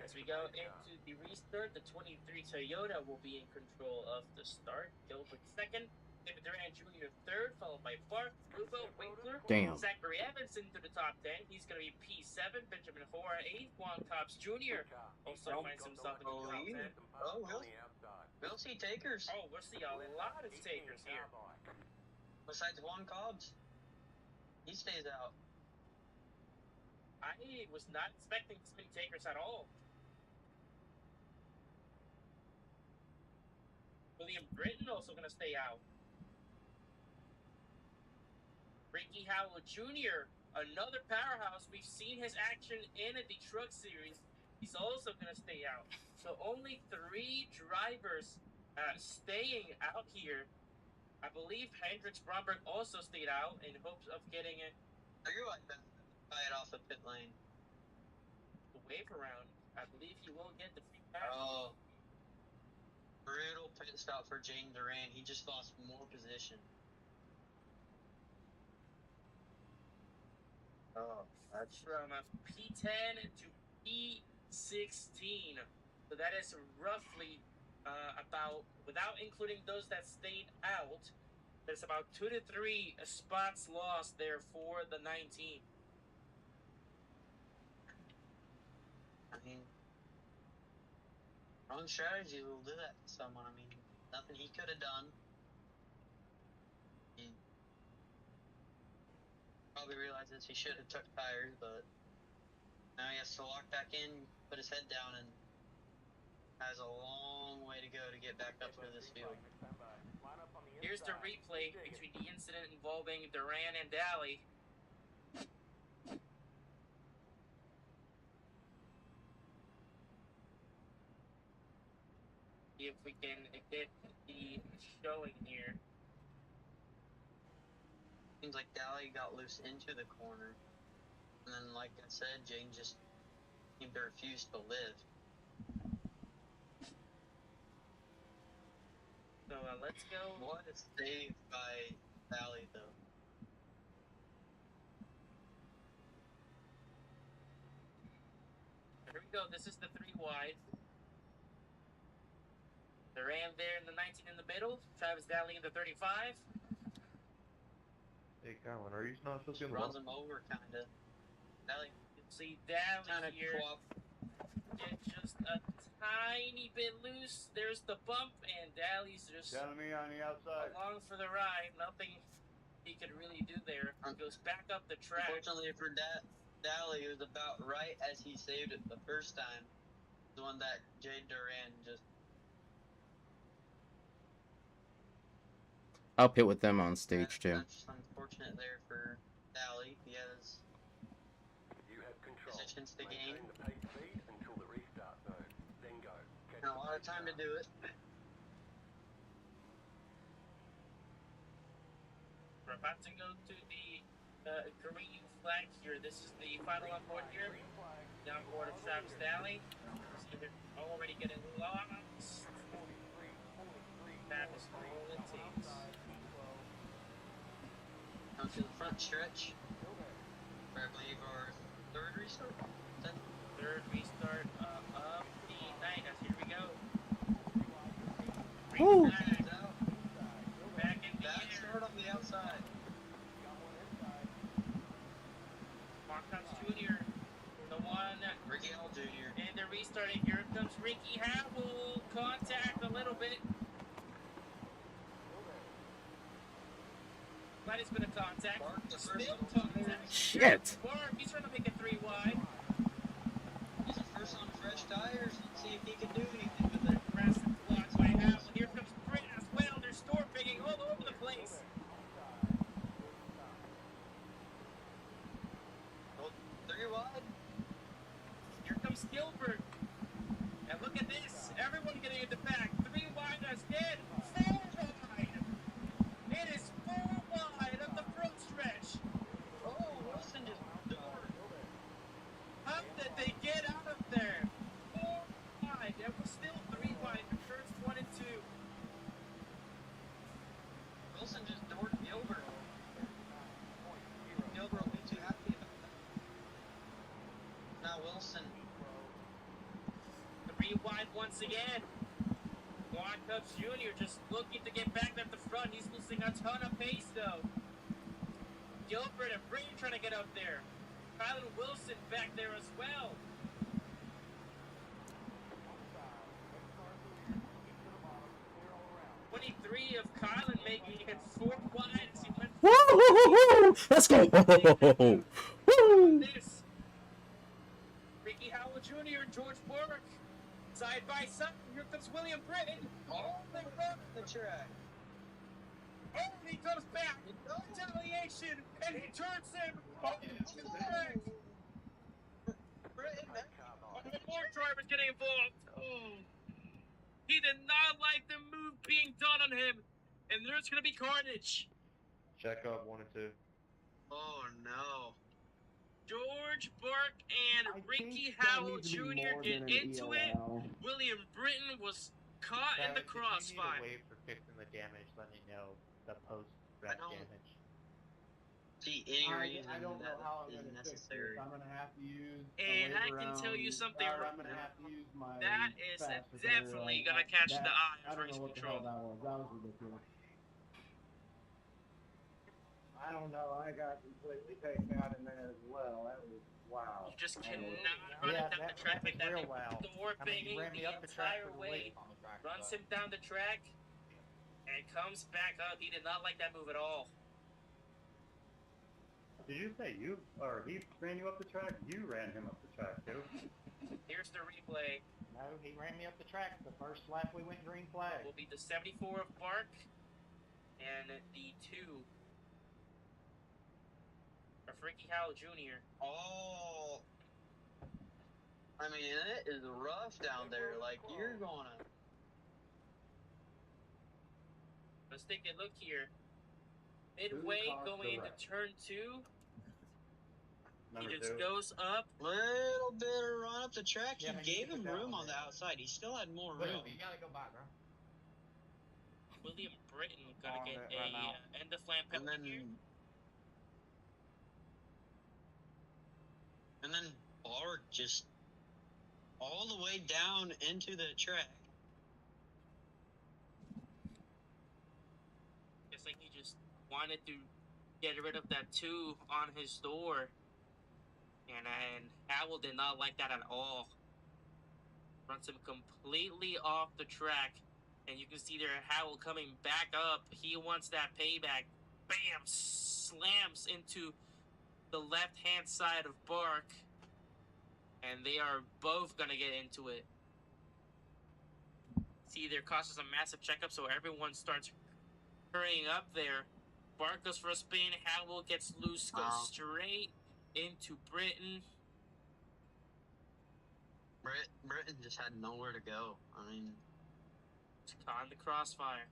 As we go into the restart, the 23 Toyota will be in control of the start. Gilbert second, David Durand Jr. third, followed by Barth, Rubo, Winkler, Damn. Zachary Evans into the top 10. He's going to be P7, Benjamin Hora 8, Juan Cobbs Jr. also finds himself in the top 10. Oh, we'll see takers. Oh, we'll see a lot of takers here. Besides Juan Cobbs. He stays out. I was not expecting this many takers at all. William Britton also going to stay out. Ricky Howell Jr., another powerhouse. We've seen his action in the Truck Series. He's also going to stay out. So only 3 drivers staying out here. I believe Hendricks Bromberg also stayed out in hopes of getting it. Are you like that? Buy it off the pit lane. wave around, I believe he will get the free pass. Oh. Brutal pit stop for Jaden Duran. He just lost more position. Oh, that's From P10 to P16. So that is roughly about, without including those that stayed out, there's about 2 to 3 spots lost there for the 19. I mean, wrong strategy will do that to someone. I mean, nothing he could have done. He probably realizes he should have took tires, but now he has to walk back in, put his head down, and has a long way to go to get back up through this field. Here's the replay between the incident involving Duran and Daly. See if we can get the showing here. Seems like Daly got loose into the corner. And then, like I said, Jane just seemed to refuse to live. So let's go. What a save by Daly, though. Here we go. This is the 3 wide. Duran there in the 19 in the middle. Travis Daly in the 35. Hey, Colin, are you not supposed to be in the Runs him over, kind of. Daly You see Daly kind of here get just a tiny bit loose. There's the bump, and Daly's just Telling me on the outside. along for the ride. Nothing he could really do there. He goes back up the track. Unfortunately for Daly, it was about right as he saved it the first time. The one that Jay Duran just... I'll pit with them on stage too. That's unfortunate there for Daly. He has positions to gain. And a lot of time to do it. We're about to go to the green flag here. This is the final on board here. The on board of Travis Daly. See, they're already getting lost. That is all it takes. Come to the front stretch. Where I believe our third restart? Third restart of the night. As here we go. Woo! Back in the Back air. start on the outside. Marcus Jr. The one. Ricky Hall Jr. And they're restarting. Here comes Ricky Howell. Contact a little bit. Might has been a contact. Mark, the first Still on contact. Shit! Mark, he's trying to make it 3 wide. He's the first on fresh tires. Let's see if he can do anything with it. Press blocks by Howell. Here comes Britt as well. They're store picking all over the place. Well, 3 wide. Here comes Gilbert. And look at this. Everyone getting in the back. 3 wide again. 4 wide. It is 4 wide of the front stretch. Oh, Wilson just doored. How did they get out of there? 4 wide. It was still 3 wide. The first 1 and 2. Wilson just doored Gilbert. Gilbert will be too happy about that. Now Wilson. 3 wide once again. Juan Cubs Jr. just looking to get back at the front. He's losing a ton of pace though. Gilbert and Brady trying to get up there. Kylan Wilson back there as well. '23 of Kylan making it 4 wide as he went. Woo! Let's go! Woo! This. Ricky Howell Jr. and George Bork side by side. Here comes William Britton. Oh, they run The track. Oh, he comes back. Retaliation, and he turns him. Oh, Britain, more drivers getting involved. Oh. He did not like the move being done on him, and there's going to be carnage. Check up 1 and 2. oh no. George Bark and I Ricky think that Howell needs to be Jr. more get than an into it. ELL. William Britton was caught in the If you need a crossfire. way for fixing the damage, let me know. The post-wreck don't- damage. See any reason I don't know that how I'm is going to fix necessary. this. I'm going to have to use And a I wave can tell you around, something. or I'm going to have to use my That is fast definitely repair. gonna catch the eye I of don't race know what the hell control. that was. That was ridiculous. I don't know. I got completely taken out in there as well. That was wow. You just That cannot was- run Yeah, him down that the track was like that. real They wow. door I mean, you banging ran me the up the track entire for the way, weight on the track. runs him down the track, and comes back up. He did not like that move at all. Did you say he ran you up the track? You ran him up the track, too. Here's the replay. No, he ran me up the track. The first lap we went green flag. Will be the 74 of Bark and the 2 of Ricky Howell Jr. Oh, I mean, it is rough down there. Like, you're gonna. Let's take a look here. Midway going into turn 2. He just goes up. Little bit of run up the track. Yeah, He you gave can him put that room on on the there. outside. He still had more Wait, room. you gotta go back, bro. William Britton gonna On get it right now. a end of flan And penalty here. then Bart just all the way down into the track. It's like he just wanted to get rid of that 2 on his door. And Howell did not like that at all. Runs him completely off the track. And you can see there Howell coming back up. He wants that payback. Bam! Slams into the left-hand side of Bark. And they are both going to get into it. See, there causes a massive checkup, so everyone starts hurrying up there. Bark goes for a spin. Howell gets loose, goes straight into Britton. Britton just had nowhere to go. I mean, It's caught in the crossfire.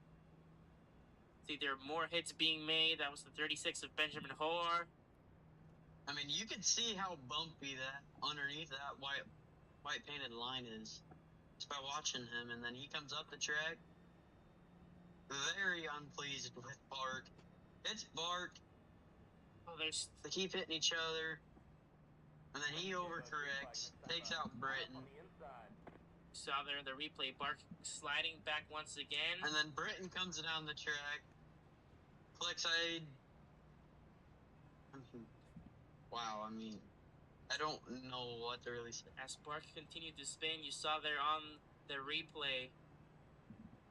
See, there are more hits being made. That was the 36 of Benjamin Hoare. I mean, you could see how bumpy that underneath that white painted line is just by watching him. And then he comes up the track, very unpleased with Bark. It's Bark. Oh, there's They keep hitting each other. And then he overcorrects, takes out Britton. saw there in the replay. Bark sliding back once again. And then Britton comes down the track. Clickside. Wow, I mean, I don't know what to really say. As Bark continued to spin, you saw there on the replay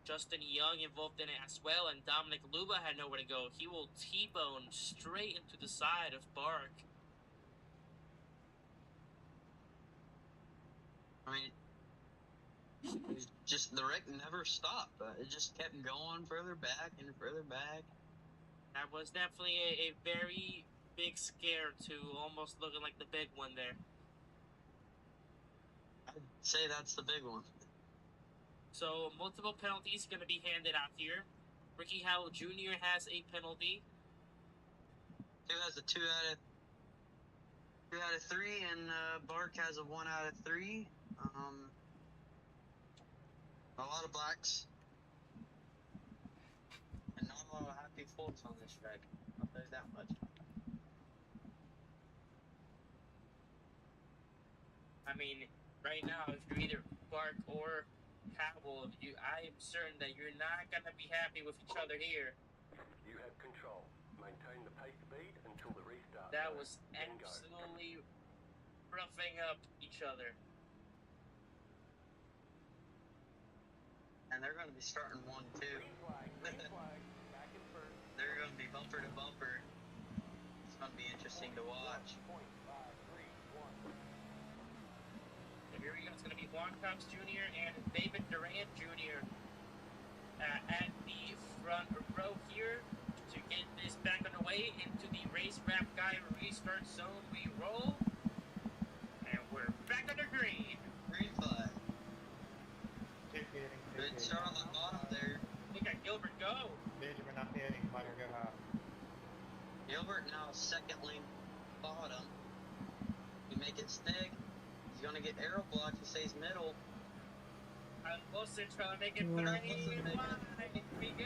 Justin Young involved in it as well, and Dominic Luba had nowhere to go. He will T-bone straight into the side of Bark. I mean, just the wreck never stopped. It just kept going further back and further back. That was definitely a very big scare to almost looking like the big one there. I'd say that's the big one. So multiple penalties going to be handed out here. Ricky Howell Jr. has a penalty. Who has a 2 out of 3, and Bark has a 1 out of 3. A lot of blacks. And not a lot of happy folks on this track. I'll tell you that much. I mean, right now, if you're either Bark or Howell, I am certain that you're not going to be happy with each other here. You have control. Maintain the pace speed until the restart. That was Then go. absolutely roughing up each other. And they're going to be starting 1-2. Green flag, back in first. They're going to be bumper to bumper. It's going to be interesting to watch. 0.531. So here we go. It's going to be Juan Cox Jr. and David Durant Jr. At the front row here to get this back underway into the race wrap guy restart zone. We roll, and we're back under green. Green flag. Good start on the bottom there. We got Gilbert go. Benjamin not hitting, might go high. Gilbert now second lane bottom. You make it stick. He's gonna get arrow blocked. He stays middle. Wilson trying to make it 3 wide. Here we go.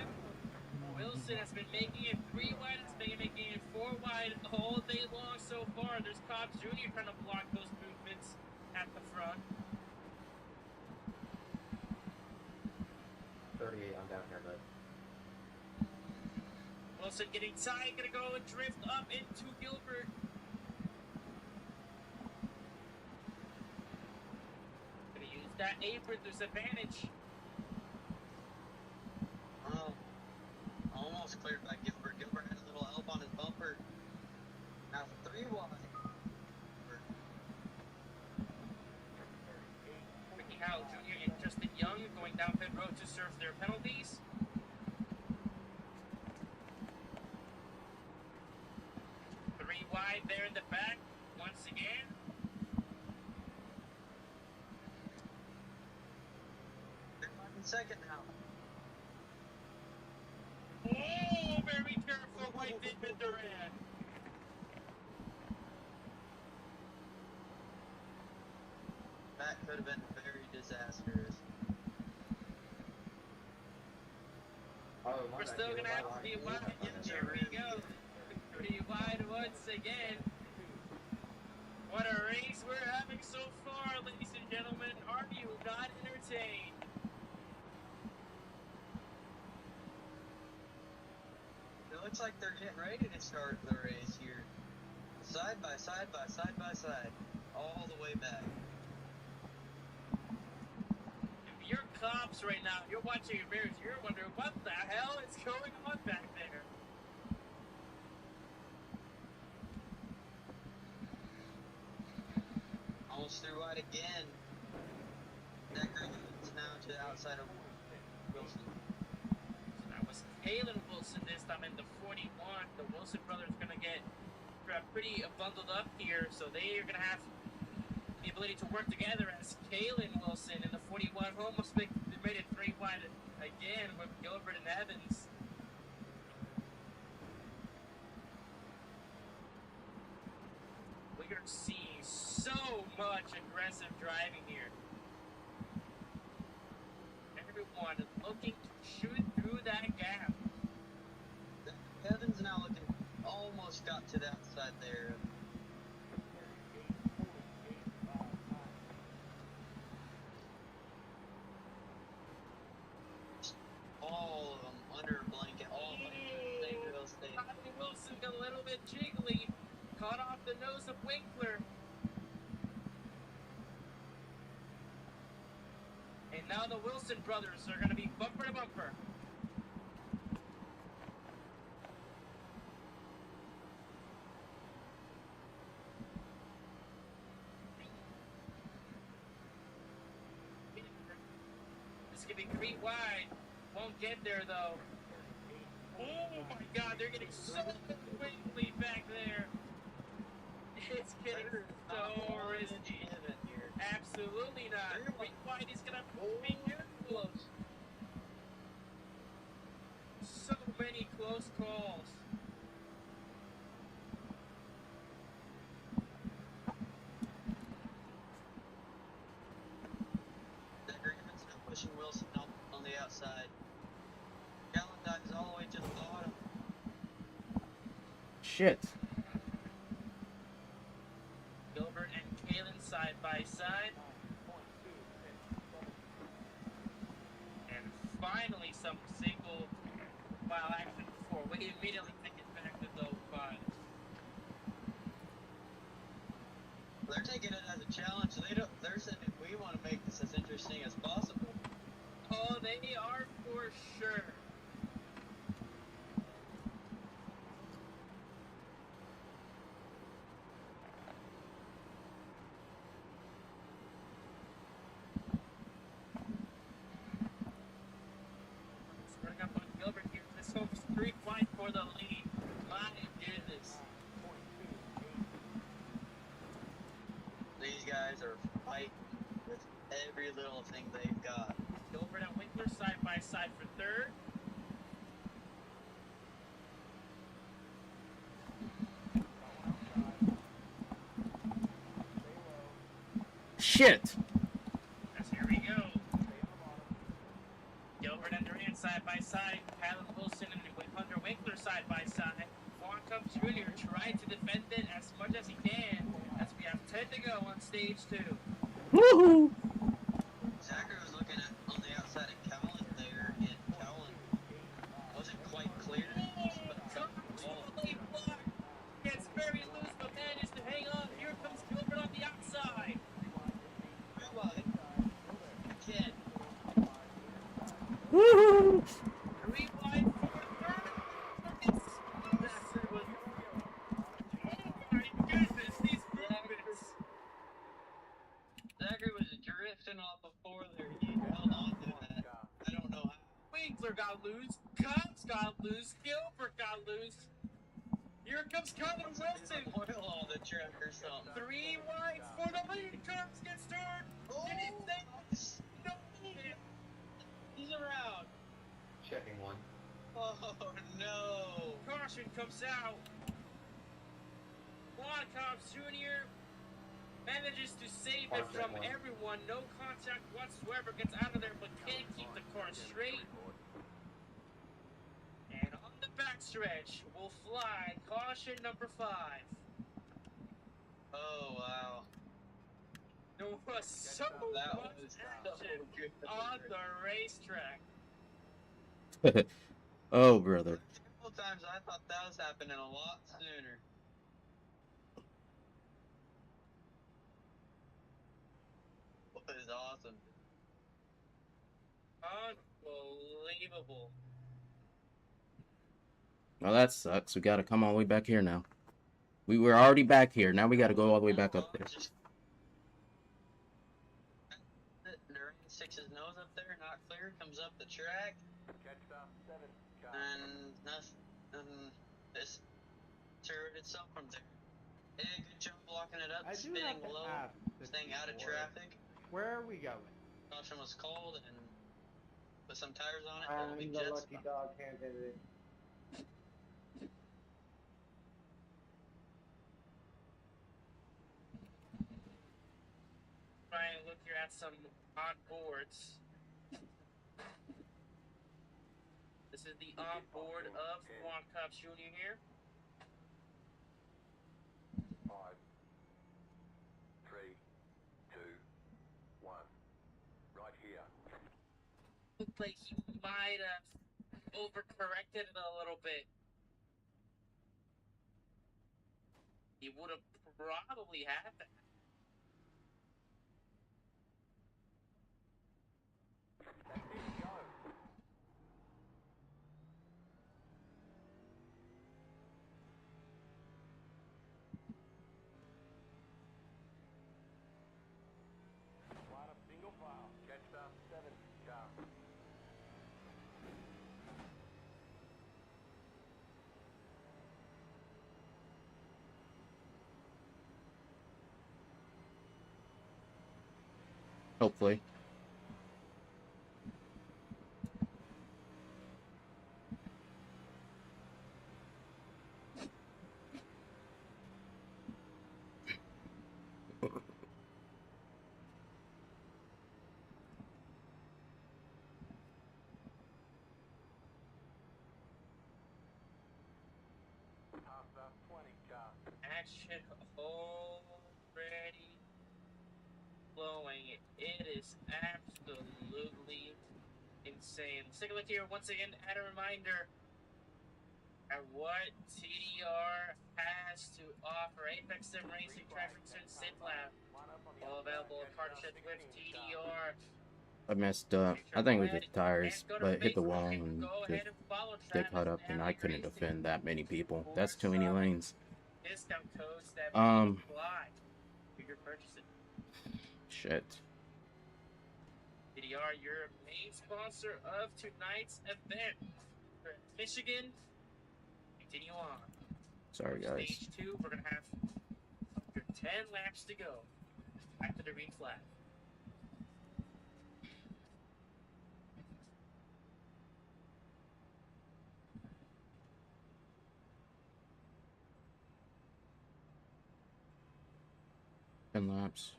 Wilson has been making it 3 wide. Has been making it 4 wide all day long so far. There's Cobbs Jr. trying to block those movements at the front. 38 on down here, bud. Wilson getting tight, gonna go and drift up into Gilbert. Gonna use that apron, there's advantage. Oh, almost cleared by Gilbert. Gilbert had a little help on his bumper. Now 3 wide. Ricky Howell Jr. and Justin Young going down pit road to serve their penalties. Wide there in the back, once again. They're in second now. Oh, very careful by David Duran. That could have been very disastrous. We're still gonna have to be wide. Here we go. 3 wide once again. What a race we're having so far, ladies and gentlemen. Are you not entertained? It looks like they're getting ready to start the race here. Side by side by side by side. All the way back. If you're cops right now, you're watching your mirrors, you're wondering what the hell is going on back there. Almost through wide again. Decker is now to the outside of Wilson. So that was Kalen Wilson this time in the 41. The Wilson brothers going to get pretty bundled up here, so they are going to have the ability to work together as Kalen Wilson in the 41 almost made it 3 wide again with Gilbert and Evans. We are seeing so much aggressive driving here. Everyone is looking to shoot through that gap. Evans now looking, almost got to that side there. All of them under a blanket, all of them. Wilson got a little bit jiggly, caught off the nose of Winkler. And now the Wilson brothers are going to be bumper to bumper. This could be 3 wide. Won't get there though. Oh my God, they're getting so quickly back there. It's getting so risky. Absolutely not. 3 wide is gonna be beautiful. So many close calls. Decker Evans now pushing Wilson up on the outside. Gallandine's all the way to the bottom. Shit. Gilbert and Kalen side by side. And finally some single file action before we immediately take it back to those files. They're taking it as a challenge. They're saying we want to make this as interesting as possible. Oh, they are for sure. Running up on Gilbert here. This hope's 3 wide for the lead. My goodness. These guys are fighting with every little thing they've got. Gilbert and Winkler side by side for 3rd. shit! Yes, here we go. Gilbert and Durant side by side. Palin Wilson and Hunter Winkler side by side. Quantum Jr. tried to defend it as much as he can, as we have 10 to go on stage 2. Woohoo! Zachary was looking at on the outside of Cowlin there, and Cowlin wasn't quite clear. But Totally blocked. Gets very loose, but manages to hang on. Here comes Gilbert on the outside. rewind. Again. Woohoo! Rewind for third. Zachary was. Oh my goodness, these movements. Zachary was drifting off before there. He held on to that. I don't know how. Winkler got loose. Cobbs got loose. Gilbert got loose. Here comes Colin Wilson. Oil on the track or something. 3 wides for the lead. Cobbs gets turned. Did he say no? He's around. Checking one. Oh no. Caution comes out. Juan Cobbs Jr. manages to save it from everyone. No contact whatsoever. Gets out of there, but can't keep the car straight. And on the backstretch will fly caution number 5. Oh wow. There was so That much was action so good. on the racetrack. Oh, brother. A couple times I thought that was happening a lot sooner. It was awesome. Unbelievable. Well, that sucks. We gotta come all the way back here now. We were already back here. Now we gotta go all the way back up there. Durant sticks his nose up there, not clear, comes up the track, and nothing. This turret itself from there. Did a good job blocking it up, I do spinning have to low, ask this staying out of before. traffic. Where are we going? Caution was called and put some tires on it. I'm It'll be the jet lucky spot. dog candidate. Trying to look here at some on boards. This is the on board of Juan Cobbs Jr. here. 5, 3, 2, 1. Right here. Looked like he might have overcorrected it a little bit. He would have probably had that. Line up single file. Catch the 7 car. Hopefully. Half the 20 car. Action already flowing. It is absolutely insane. Let's take a look here once again. Add a reminder at what TDR has to offer. Apex Sim Racing, Traffic Sim Sim Lab. All available in partnership with TDR. I messed up. I think we did the tires, but hit the wall and just get caught up, and I couldn't defend that many people. That's too many lanes. Discount codes that Um, may apply to your purchases. Shit. TDR, your main sponsor of tonight's event. Michigan, continue on. Sorry, guys. Stage 2, we're going to have under 10 laps to go. Back to the green flag. Ten laps.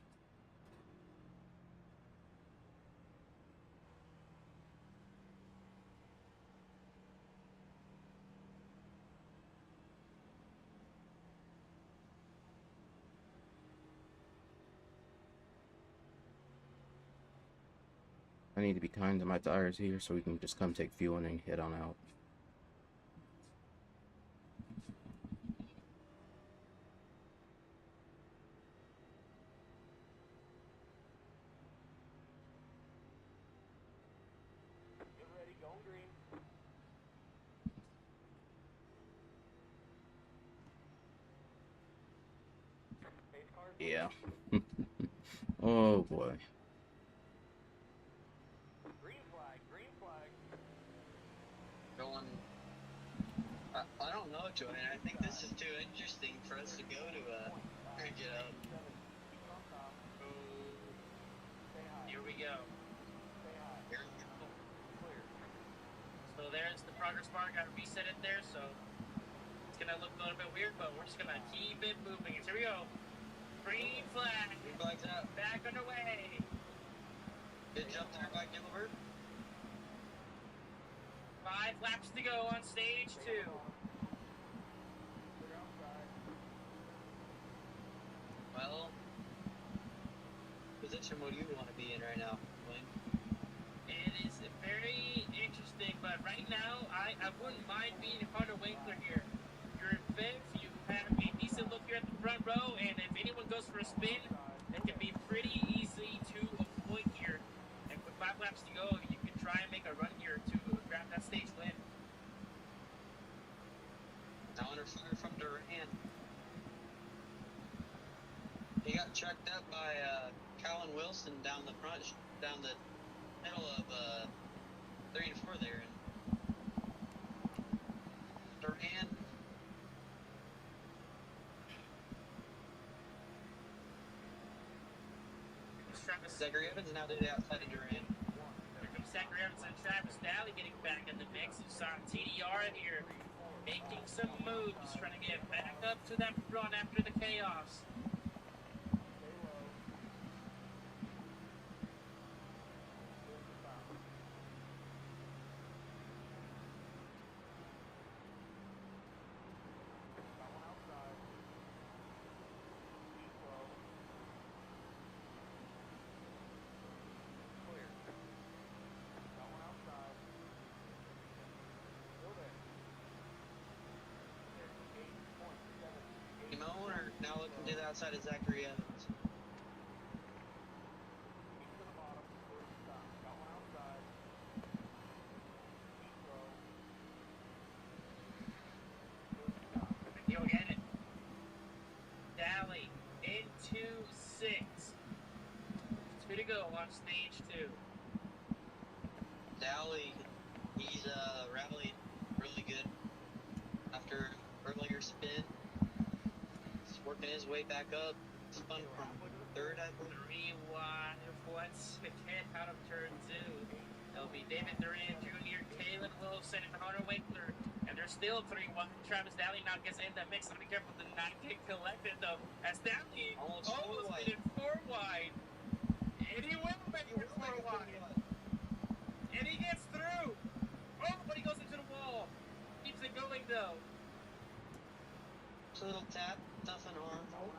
need to be kind to my tires here so we can just come take fuel and then head on out. Get ready, going green. Pace cars. Yeah. Oh boy. Green flag, green flag. Going. I don't know, Joanne. I think this is too interesting for us to go to crank it up. Here we go. Here we go. So there's the progress bar. Got to reset it there, so it's gonna look a little bit weird, but we're just gonna keep it moving. So here we go. Green flag. Green flag's out. Back underway. Good jump there by Gilbert. 5 laps to go on stage 2. Well, position what do you want to be in right now, Wayne? It is very interesting, but right now I wouldn't mind being Hunter Winkler here. You're in 5th, you have a decent look here at the front row, and if anyone goes for a spin, it can be pretty easy to avoid here. And with 5 laps to go, you can try and make a run here to grab that stage win. Now under fire from Durant. He got checked up by Colin Wilson down the front, down the middle of 3 and 4 there. And Durant. Zachary Evans now to the outside of Durant. Here comes Zachary Evans and Travis Daly getting back in the mix. You saw TDR here making some moves, trying to get back up to that run after the chaos. Owner now looking to the outside of Zachary Evans. You'll get it. Daly into 6. 2 to go on stage 2. Daly, he's rallied really good after earlier spin. He's working his way back up. Spun from 3rd, I believe. 3 wide. What's ahead out of turn 2? It'll be David Durant Jr., Kalen Wilson, and Hunter Winkler. And there's still 3 wide. Travis Daly now gets in that mix. So be careful to not get collected, though. As Daly almost made it 4 wide. And he will make it 4 wide. And he gets through. Oh, but he goes into the wall. Keeps it going, though. Just a little tap, nothing harmful.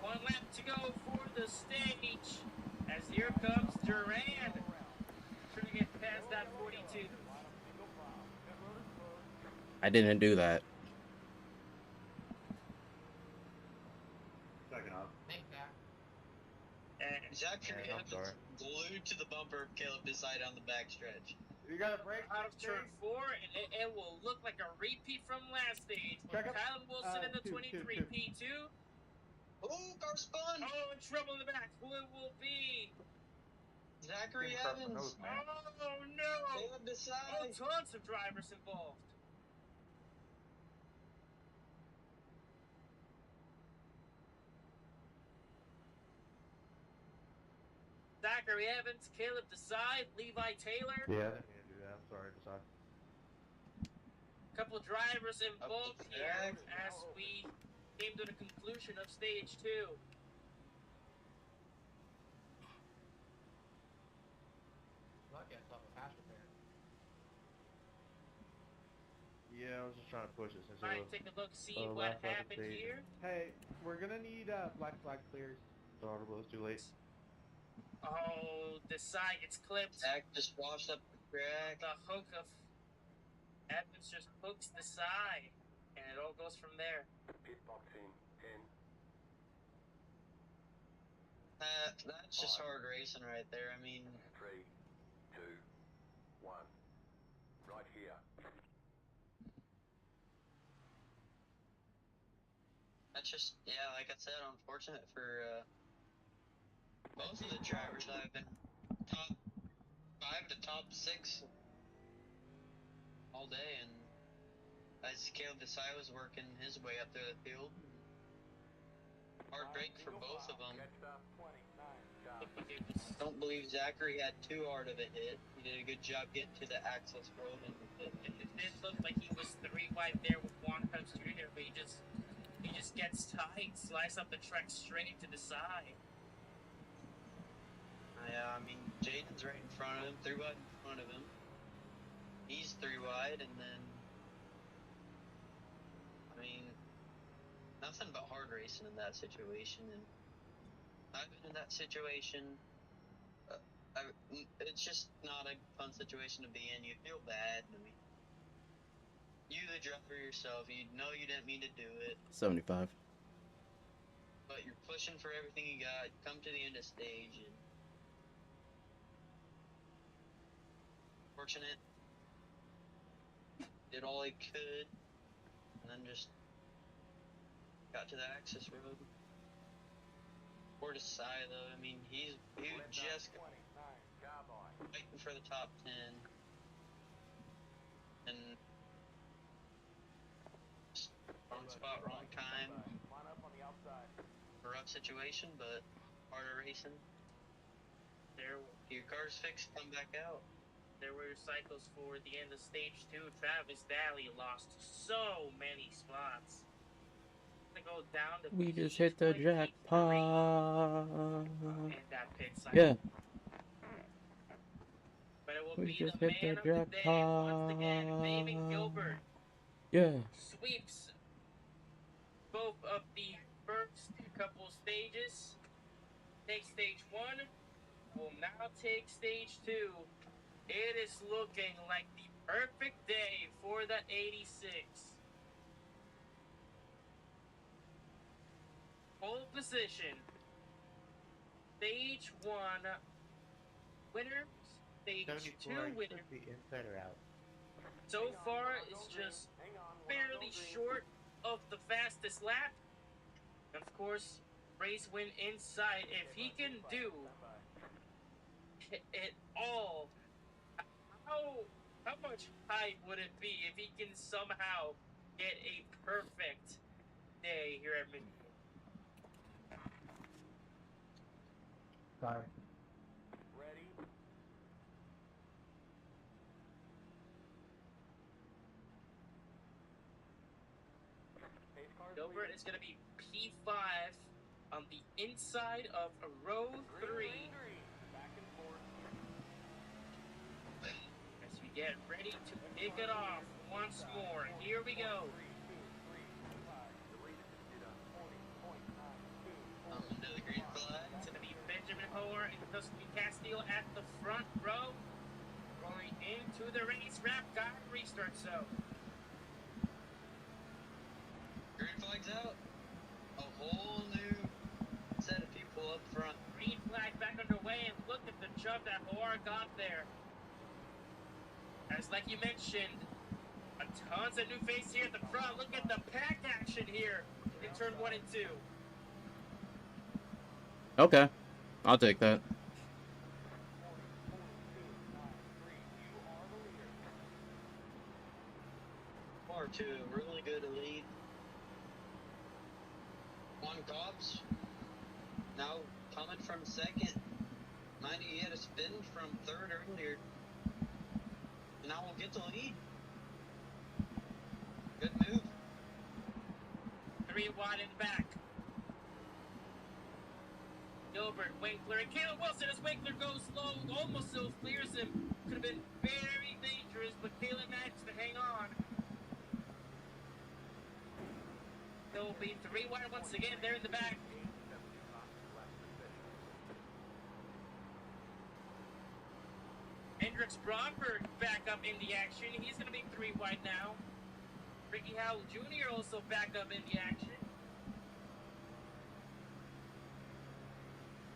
1 lap to go for the stage. As here comes Durand. Trying to get past that 42. I didn't do that. Second off. Thanks, Zach. And Zachary Yeah, I'm Evans sorry. glued to the bumper of Caleb Desai on the backstretch. You got a break? Out of turn 4, and it will look like a repeat from last stage. Check up. Kylan Wilson in the Two. 23 P2. Oh, car spun! Oh, in trouble in the back. Who it will be? Zachary Getting crushed for Evans. nose, man. Oh, no. Caleb Oh, Desai. tons of drivers involved. Zachary Evans, Caleb Desai, Levi Taylor. Yeah, I can't do that. I'm sorry, Desai. Couple drivers involved Up the here track. as we came to the conclusion of stage 2. Lucky I saw the pass repair. Yeah, I was just trying to push it since All it right, was take a look, see last what lap of happened stage. here. Hey, we're gonna need black flag clears. So our blows too late. Oh, the side gets clipped. Zach just washed up the crack. The hook of Evans just hooks the side, and it all goes from there. Pit box in 10. That's just hard racing right there. I mean, 3, 2, 1. Right here. that's just, yeah, like I said, unfortunate for both of the drivers that have been top 5 to top 6 all day, and as Caleb Desai was working his way up through the field, hard break for both of them. Don't believe Zachary had too hard of a hit. He did a good job getting to the access road, and It didn't look like he was 3 wide there with Juan Cubs Jr., but he just gets tight, slides up the track straight into the side. yeah, I mean, Jaden's right in front of him, 3 wide in front of him. He's 3 wide, and then, I mean, nothing but hard racing in that situation. And I've been in that situation. It's just not a fun situation to be in. You feel bad. I mean, you, the driver yourself, you know you didn't mean to do it. 75. But you're pushing for everything you got. Come to the end of stage, and fortunate, did all he could, and then just got to the access road. Poor Desai, though. I mean, he just fighting for the top 10, and just wrong spot, wrong time. A rough situation, but part of racing. Your car's fixed, come back out. There were cycles for the end of stage 2. Travis Daly lost so many spots. To go down to We just hit the jackpot. And that pit cycle. Yeah. But it will We be just the hit the man of the day once again. David jackpot. Gilbert Yeah. sweeps both of the first couple stages. Takes stage 1. Will now take stage 2. It is looking like the perfect day for the 86. Pole position. Stage 1 winner. Stage 2 winner. The inside or out. So far, it's just barely short of the fastest lap. And of course, race win inside. If he can do it all, how much hype would it be if he can somehow get a perfect day here at Michigan? Sorry. Ready? Gilbert is going to be P5 on the inside of row 3. As we get ready to kick it off once more. Here we go. Into the green flag. It's going to be Benjamin Hoare and Tuscany Castillo at the front row. Going into the race. Wrap guy restart zone. Green flag's out. A whole new set of people up front. Green flag back underway, and look at the jump that Hoare got there. As like you mentioned, tons of new faces here at the front. Look at the pack action here in turn 1 and 2. Okay. I'll take that. Far to a really good lead. Juan Cobbs now coming from second. Mind you, he had a spin from third earlier. Now we'll get the lead. Good move. 3 wide in the back. Gilbert, Winkler, and Caleb Wilson as Winkler goes slow, almost still clears him. Could have been very dangerous, but Caleb managed to hang on. There will be 3 wide once again there in the back. Hendricks Bromberg back up in the action. He's going to be 3 wide now. Ricky Howell Jr. also back up in the action.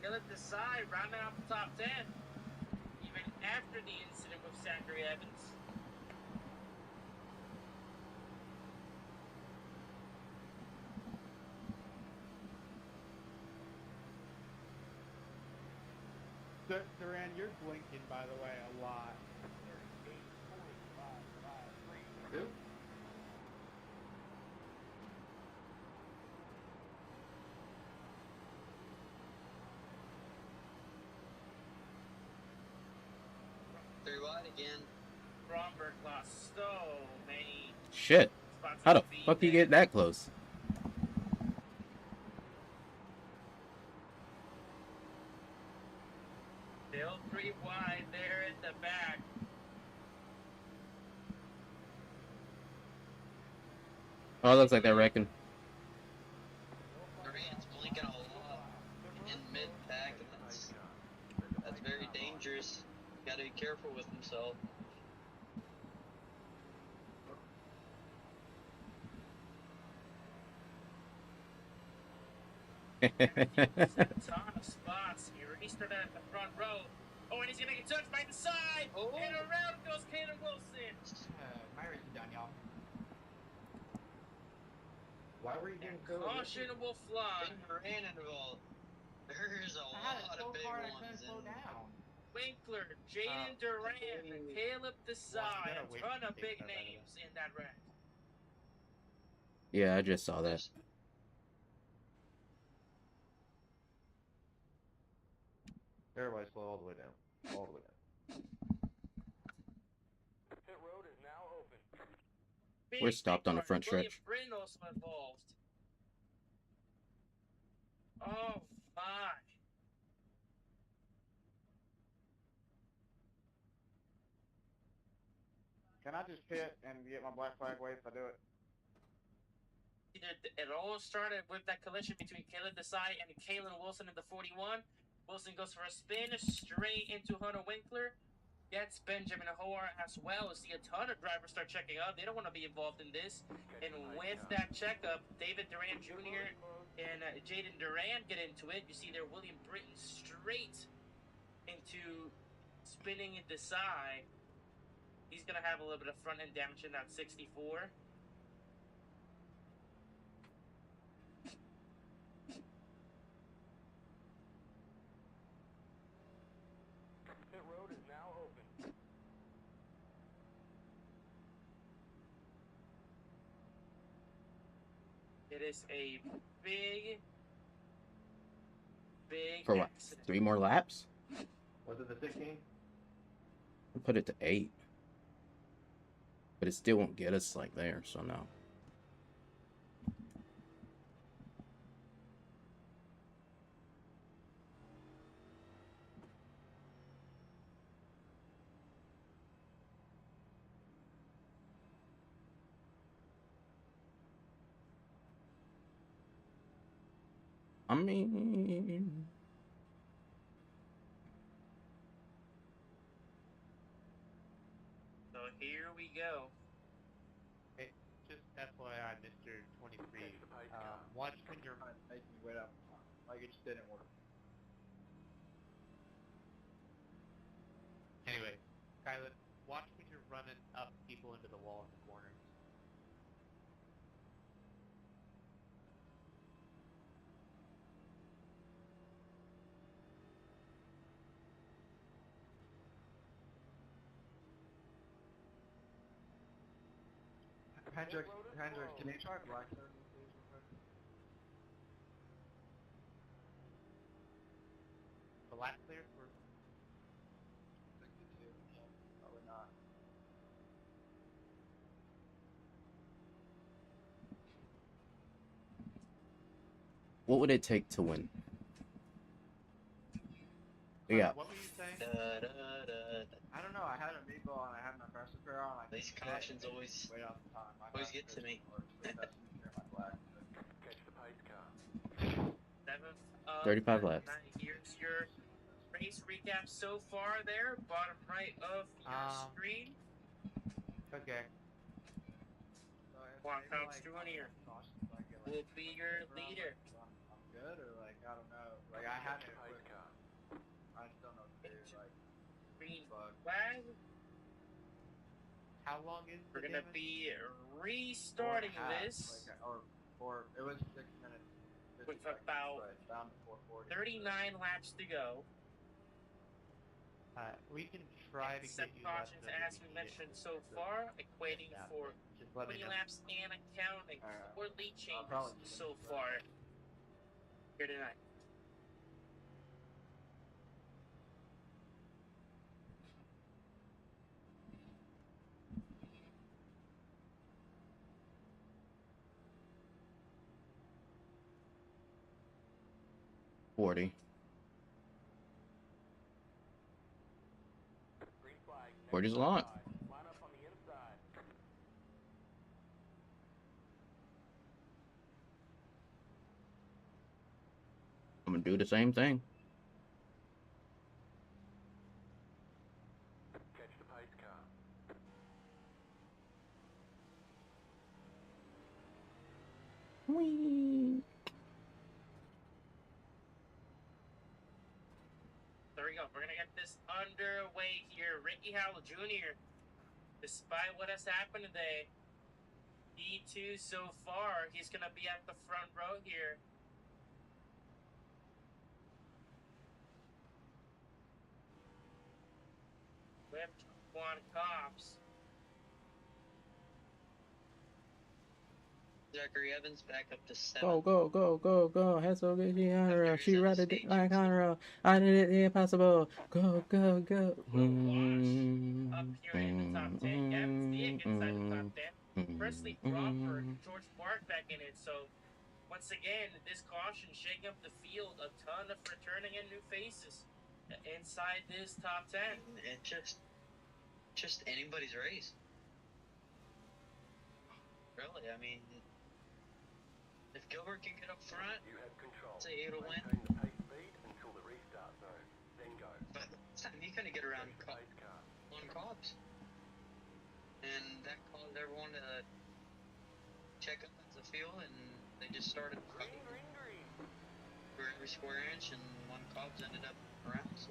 Philip Desai rounding out the top 10. Even after the incident with Zachary Evans. Duran, you're blinking, by the way, a lot. Who? Three wide again. Bromberg lost so many Shit. spots. How the on speed fuck you there. get that close? Still 3 wide there at the back. Oh, it looks like they're wrecking. Durant's blinking a lot in mid-pack, and that's very dangerous. Gotta be careful with himself. There's a ton of spots here. He started at the front row. Oh, and he's gonna get touched by the side. Oh. And around goes Caleb Wilson. My race is done, y'all. Why were you getting Caution will fly. Big Durant involved. There's a I had it lot so of big hard I couldn't ones slow in down. Winkler, Jaden Durant, and Caleb Desai. Well, A ton of big names in that wreck. Yeah, I just saw that. Everybody slow all the way down. All the way down. Pit road is now open. We're stopped on the front William stretch. Britton also involved. Oh my. Can I just pit and get my black flag away if I do it? It all started with that collision between Caleb Desai and Kalen Wilson in the 41. Wilson goes for a spin straight into Hunter Winkler. Gets Benjamin Hoare as well. See a ton of drivers start checking up. They don't want to be involved in this. And with that checkup, David Durant Jr. and Jaden Durant get into it. You see there William Britton straight into spinning at Desai. He's going to have a little bit of front end damage in that 64. Pit road is now open. It is a big For what? accident. 3 more laps? Was it the 16? We'll put it to 8. But it still won't get us like there, so no. I mean... So here we go. Hey, just FYI, Mr. 23, watch when you're making your way up. Like, it just didn't work. Anyway, Kylan, watch when you're running up people into the wall in the corners. Hendricks, can you try Blackstone, please, real quick? Black clear for 62? Yeah, probably not. What would it take to win? Yeah. What were you saying? I don't know. I had a meatball and I had my pressure pair on. These cautions always way off the time. get to me. Catch the pace car. 7 35 laps. Here's your race recap so far there, bottom right of your screen. Okay. Juan Cox Jr. will be your leader. I'm good, or like I don't know. Like I haven't quit. I just don't know what to do. Like green flag. how long is We're the gonna damage? be restarting this. Like, or it was 6 minutes. With seconds, about but down to 440. 39 laps to go. We can try to Set get you cautions, left as we mentioned so far, equating for 20 laps and accounting 4 lead changes so far here tonight. Forty's a lot. I'm gonna do the same thing. Catch the pace car. Whee! There we go. We're gonna get this underway here. Ricky Howell Jr., despite what has happened today, D2 so far, he's gonna be at the front row here. We have Juan Cops. Zachary Evans back up to 7. Go, go, go, go, go. Hazel get the honor. She read it like honor. I did it the impossible. Go, go, go. Up here in the top 10. Gavin Stieg inside the top 10. Presley Crawford, George Mark back in it. So, once again, this caution shaking up the field. A ton of returning and new faces inside this top 10. And just anybody's race. Really, I mean, if Gilbert can get up front, You have control. say he'll win. Maintain the pace speed until the restart zone. Then go. But this time he couldn't get around Catch the pace car. on Cobbs. And that caused everyone to check up the field, and they just started fighting for every square inch, and one Cobbs ended up around. So.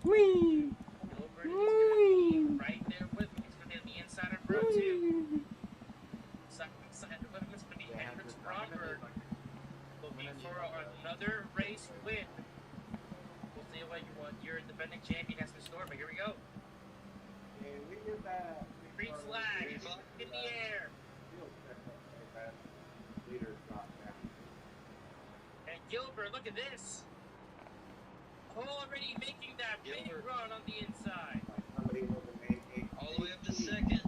Whee! Gilbert is going to be right there with him. He's going to be on the inside of row 2. Side with him is going to be Hendricks Bromberg. Looking for another race win. We'll see what your defending champion has in store, but here we go. Green flag in the air. And Gilbert, look at this. Already making that big run on the inside. All the way up to second.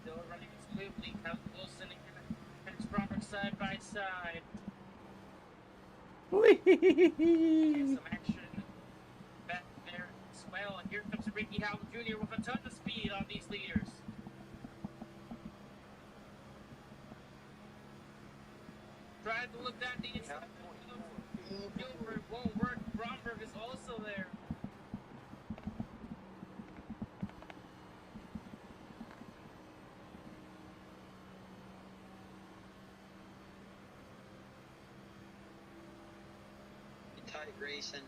Still running smoothly. Kyle Wilson and Hendricks Bromberg side by side. Whee! Some action back there as well. And here comes Ricky Howell Jr. with a ton of speed on these leaders. Tried to look down the inside. Gilbert won't work. Bromberg is also there. Tight racing.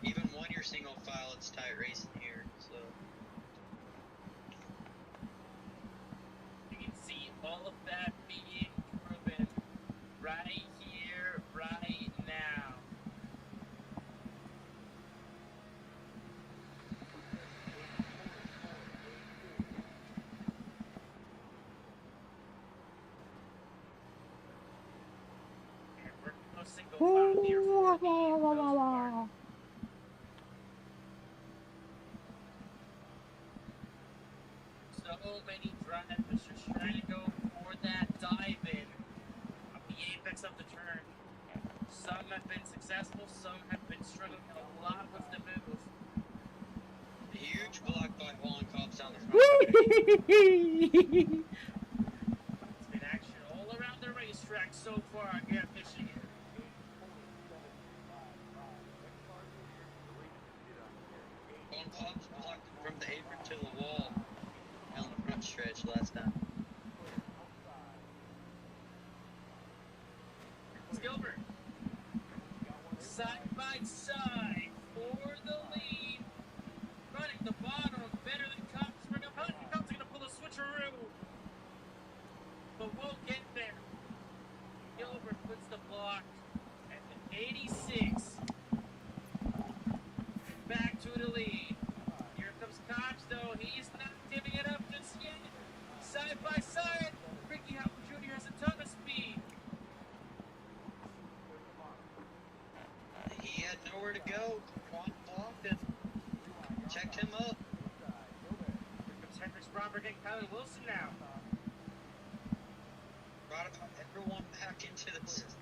Even when you're single file, it's tight racing here. So you can see all of that being proven right here, right now. And we're no single file here for the most part. so many drivers just trying to go for that dive in on the apex of the turn. Some have been successful, some have been struggling a lot with the move. A huge block by Holland cops down the front. It's been action all around the racetrack so far here at Michigan. Holland cops blocked from the apron to the wall down the front stretch last time. Gilbert, side by side for the lead, running the bottom, better than Cox. Cox gonna pull a switcheroo, but we'll get there. Gilbert puts the block at the 86. Back to the lead. Here comes Cox, though. He's not giving it up just yet. Side by side, Ricky Howard Jr. has a ton of speed. He had nowhere to go. Quan blocked him. Checked him up. Here comes Hendricks, Robert, and Kyler Wilson now. Brought about everyone back into the system.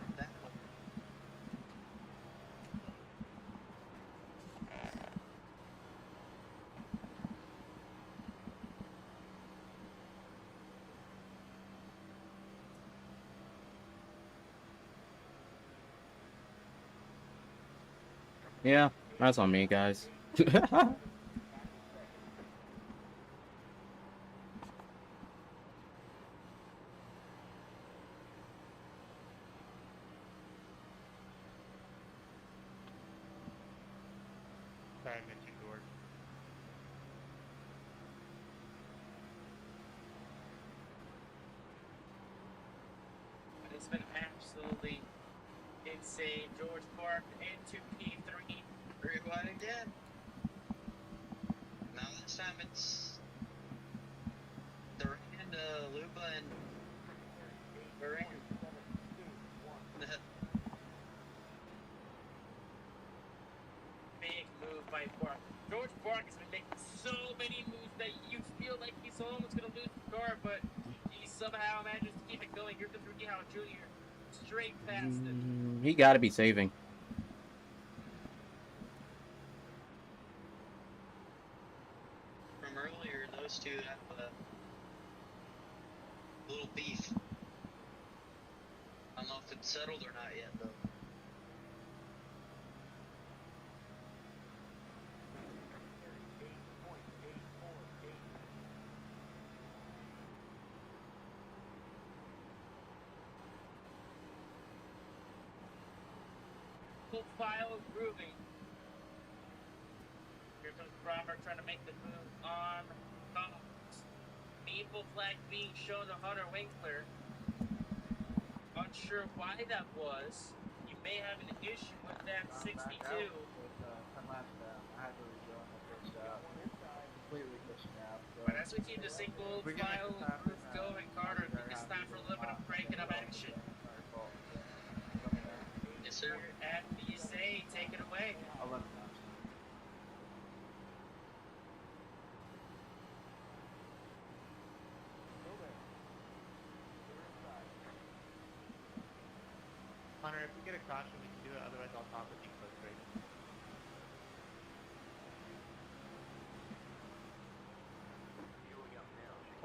Yeah, that's on me, guys. Sorry, I mentioned George. It's been absolutely insane. George Park into P3. Rewind again. Now this time it's Duran, Luba, and Duran. Big move by Park. George Park has been making so many moves that you feel like he's almost going to lose the car, but he somehow manages to keep it going. Here comes Ricky Howard Jr. straight past it. He gotta be saving. From earlier, those two have a little beef. I don't know if it's settled or not yet, though. File grooving. Here comes Robert trying to make the move on Cox. Meaningful flag being shown to Hunter Winkler. Unsure why that was. You may have an issue with that 62. I had to rejoin the first out. Completely glitching out. But as we keep the single file groove going, Carter, it's time for a little bit of breaking up action. Yes, sir. Here at BSA, take it away. 11 Hunter, if we get a caution, we can do it. Otherwise, I'll talk with you close right.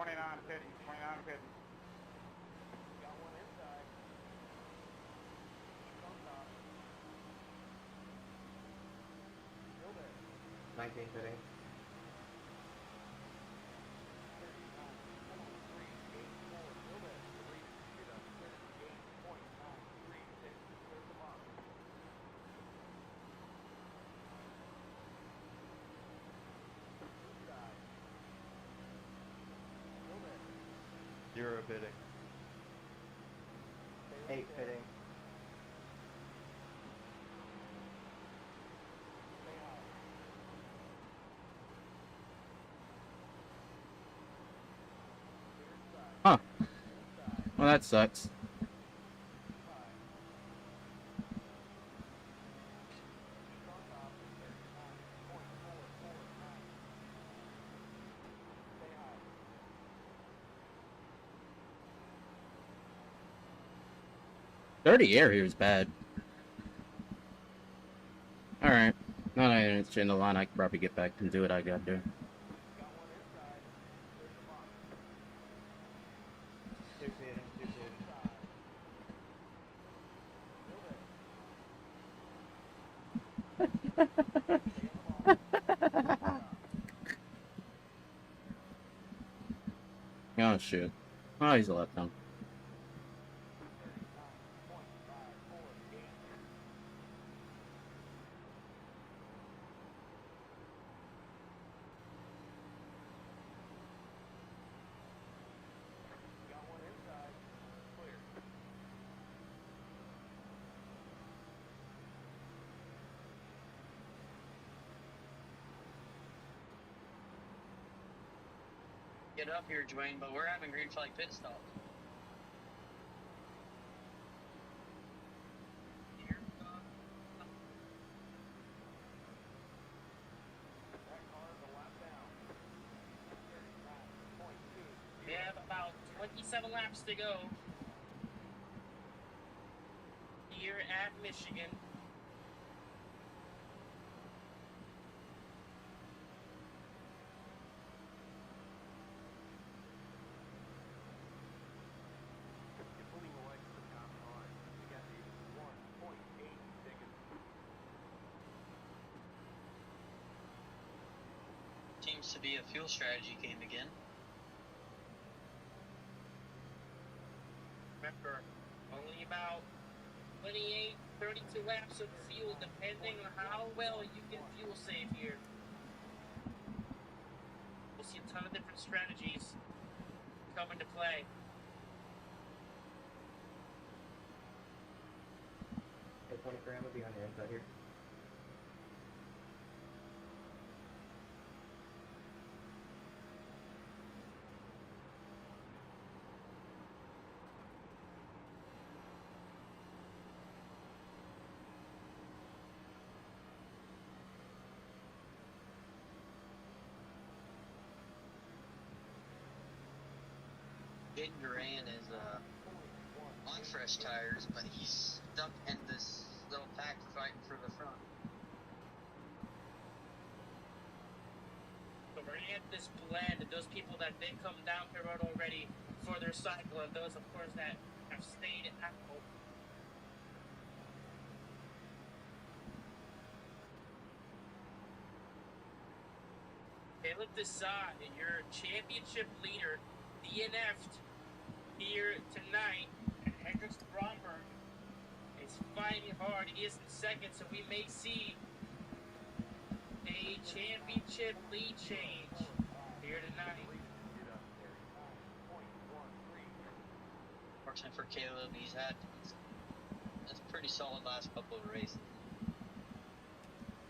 29-50, 29-50. Got one inside. 19 fitting. Zero bidding. 8 fitting. Huh. Well, that sucks. 30 air here is bad. Alright. Now that it's in the line, I can probably get back and do what I gotta do. Dictate him, dictate him. Oh shit. Oh, he's a left down. Get up here, Dwayne, but we're having green flag pit stop. We have about 27 laps to go here at Michigan. You're pulling away from the top line. You got 1.8 seconds. Seems to be a fuel strategy game again. Remember, only about 28, 32 laps of fuel, depending on how well you can fuel save here. We'll see a ton of different strategies come into play. Hey, 20 gram will be on your inside here. Jaden Duran is on fresh tires, but he's stuck in this little pack fight for the front. So we're gonna get this blend of those people that did come down the road already for their cycle, and those, of course, that have stayed at home. Caleb Desai, your championship leader, DNF'd here tonight, and Hendricks Bromberg is fighting hard. He is in second, so we may see a championship lead change here tonight. Fortunate for Caleb, he's had a pretty solid last couple of races.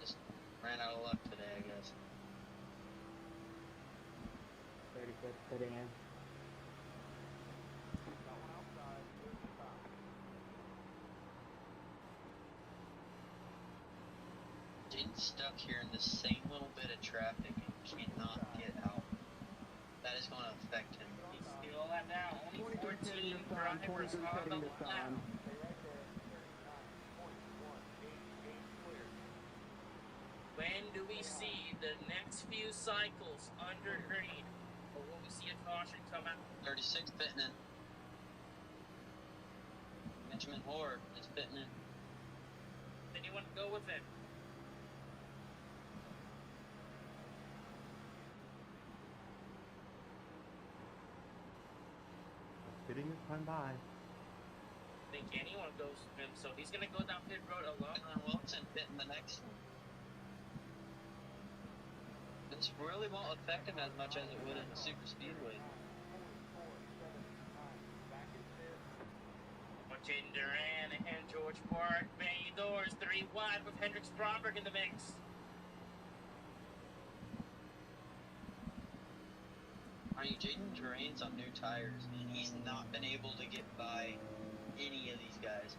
Just ran out of luck today, I guess. 36 putting in. Jaden's stuck here in the same little bit of traffic and cannot get out. That is going to affect him. He's still at now. Only 14 drivers on the lap. When do we see the next few cycles under green? Or will we see a caution come out? 36 pitting in. Benjamin Hoare is pitting in. Anyone go with it? Pitting his time by. I think anyone goes with him, so he's gonna go down pit road alone. Wilson pitting the next one. This really won't affect him as much as it would in the super speedway. Jaden Duran and George Park banging doors 3 wide with Hendricks Bromberg in the mix. I mean, Jaden Duran's on new tires, and he's not been able to get by any of these guys.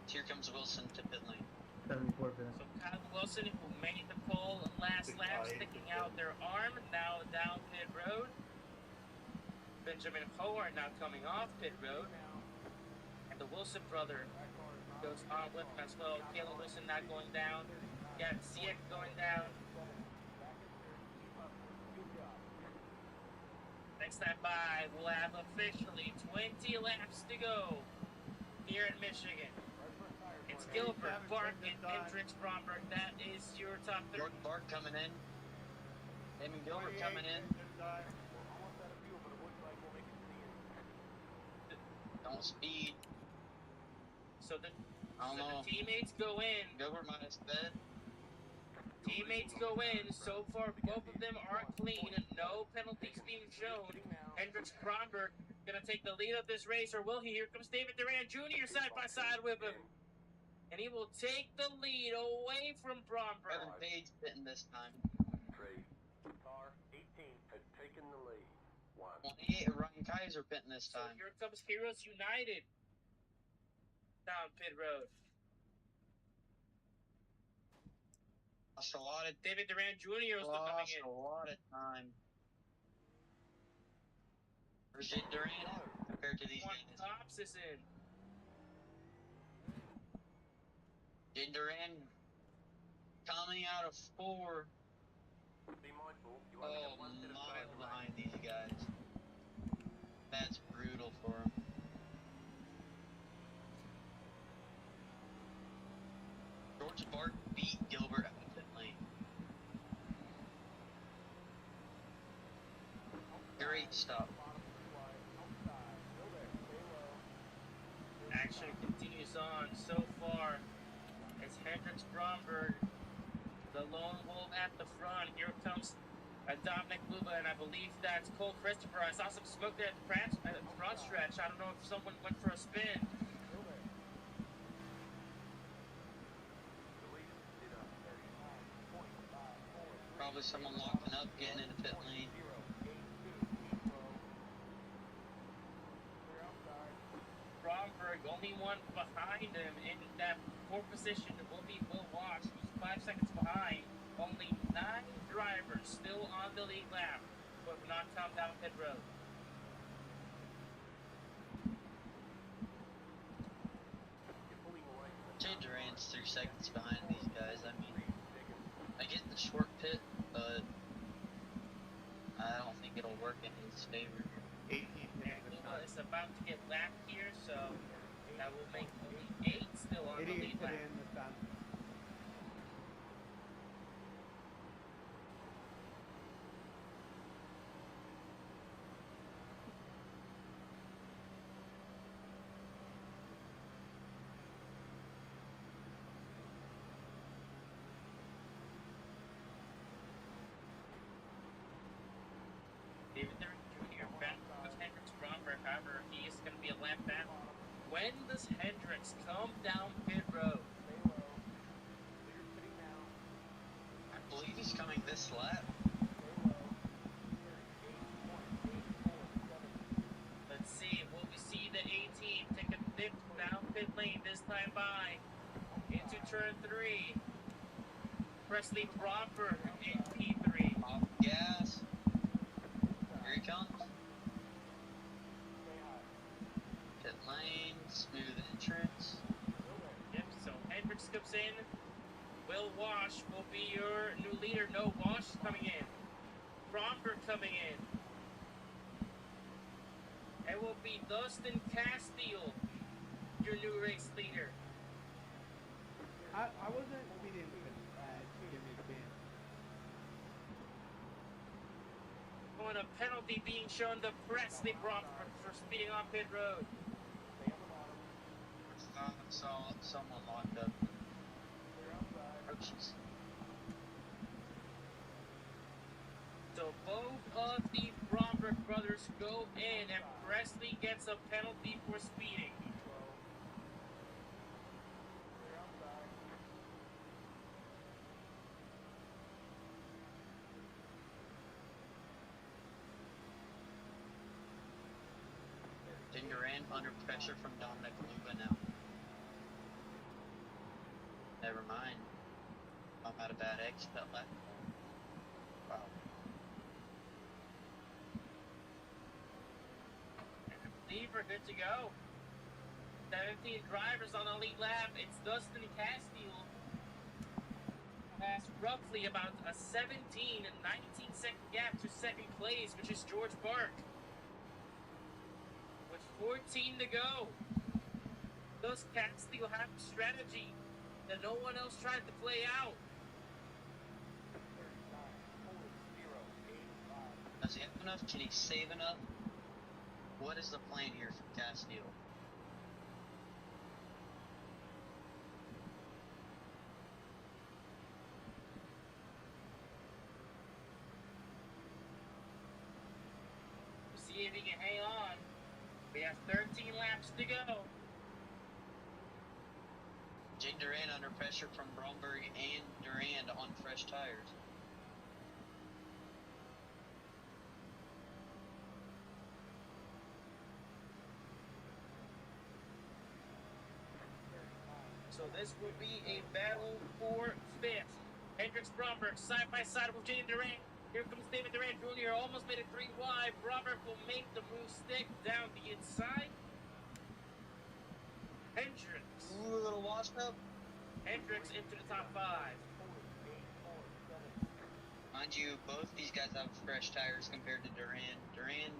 Here comes Wilson to pit lane. 74 minutes. So Kyle Wilson, who made the pole last lap, sticking out their arm, now down pit road. Benjamin Howard now coming off pit road. And the Wilson brother goes on with him as well. Caleb Wilson not going down. Got Ziyech going down. Next time by, we'll have officially 20 laps to go here in Michigan. It's Gilbert, Barkin, Hendricks, Bromberg. That is your top three. Jordan Bark coming in. Damon Gilbert coming in. Don't speed. So the I don't know. teammates go in. Gilbert might have sped. Teammates go in. So far, both of them are clean. No penalties being shown. Hendricks, Bromberg gonna take the lead of this race, or will he? Here comes David Duran Jr. side by side with him. And he will take the lead away from Bromberg. Evan Page pitting this time. Car 18 has taken the lead. 28, Ryan Kaiser pitting this So time. here comes Heroes United down pit road. Lost a lot of David Duran Jr. is still coming in. a lot of time. Where's Jake Duran compared to these Juan guys? Tops is in. Jake Duran coming out of 4. Be mindful, you only have one set of Mile tires behind these guys. That's brutal for him. George Bark beat Gilbert out of pit lane. Great stop. Action continues on so far. It's Hendricks Bromberg, the lone wolf at the front. Here comes Dominic Luba, and I believe that's Cole Christopher. I saw some smoke there at the front stretch. I don't know if someone went for a spin. Probably someone locking up, getting into pit lane. Bromberg, only one behind him in that fourth position will be Will Walsh, who's 5 seconds behind. Only 9 drivers still on the lead lap, but will not come down pit road. You're pulling away from the Jay Duran's 3 seconds behind these guys. I mean, I get the short pit, but I don't think it'll work in his favor. 18 And Luma is about to get lapped here, so that will make only 8 still on the lead lap. in the sun. David Duran Jr. back with Hendricks Bromberg. However, he is going to be a lap back. When does Hendricks come down pit road? I believe he's coming this lap. Let's see. Will we see the 18 take a dip down pit lane this time by into turn 3? Presley Bromberg in P3. Off gas. Here he comes. Pit lane, smooth entrance. Yep, so Hendricks comes in. Will Walsh will be your new leader. No, Walsh is coming in. Bromberg coming in. It will be Dustin Castile, your new race leader. I wasn't speeding give me a spin. On a penalty being shown to Presley Bromberg for speeding on pit road. Saw someone locked up. Oh, jeez. So both of the Bromberg brothers go in, and Presley gets a penalty for speeding. Duran under pressure from Dominic Luba now. Never mind. I'm out of bad eggs that lap. Wow. And I believe we're good to go. 17 drivers on the lead lap. It's Dustin Castile, who has roughly about a 17 and 19 second gap to second place, which is George Park. With 14 to go. Does Castile have a strategy that no one else tried to play out? Does he have enough? Can he save enough? What is the plan here for Castile? See if he can hang on. We have 13 laps to go. Jake Durant under pressure from Bromberg and Durand on fresh tires. So this will be a battle for fifth. Hendricks Bromberg side by side with Jaden Durant. Here comes David Durant Jr. Almost made it 3 wide. Bromberg will make the move stick down the inside. Hendricks. Ooh, a little washed up. Hendricks into the top 5. Mind you, both these guys have fresh tires compared to Durand. Durand,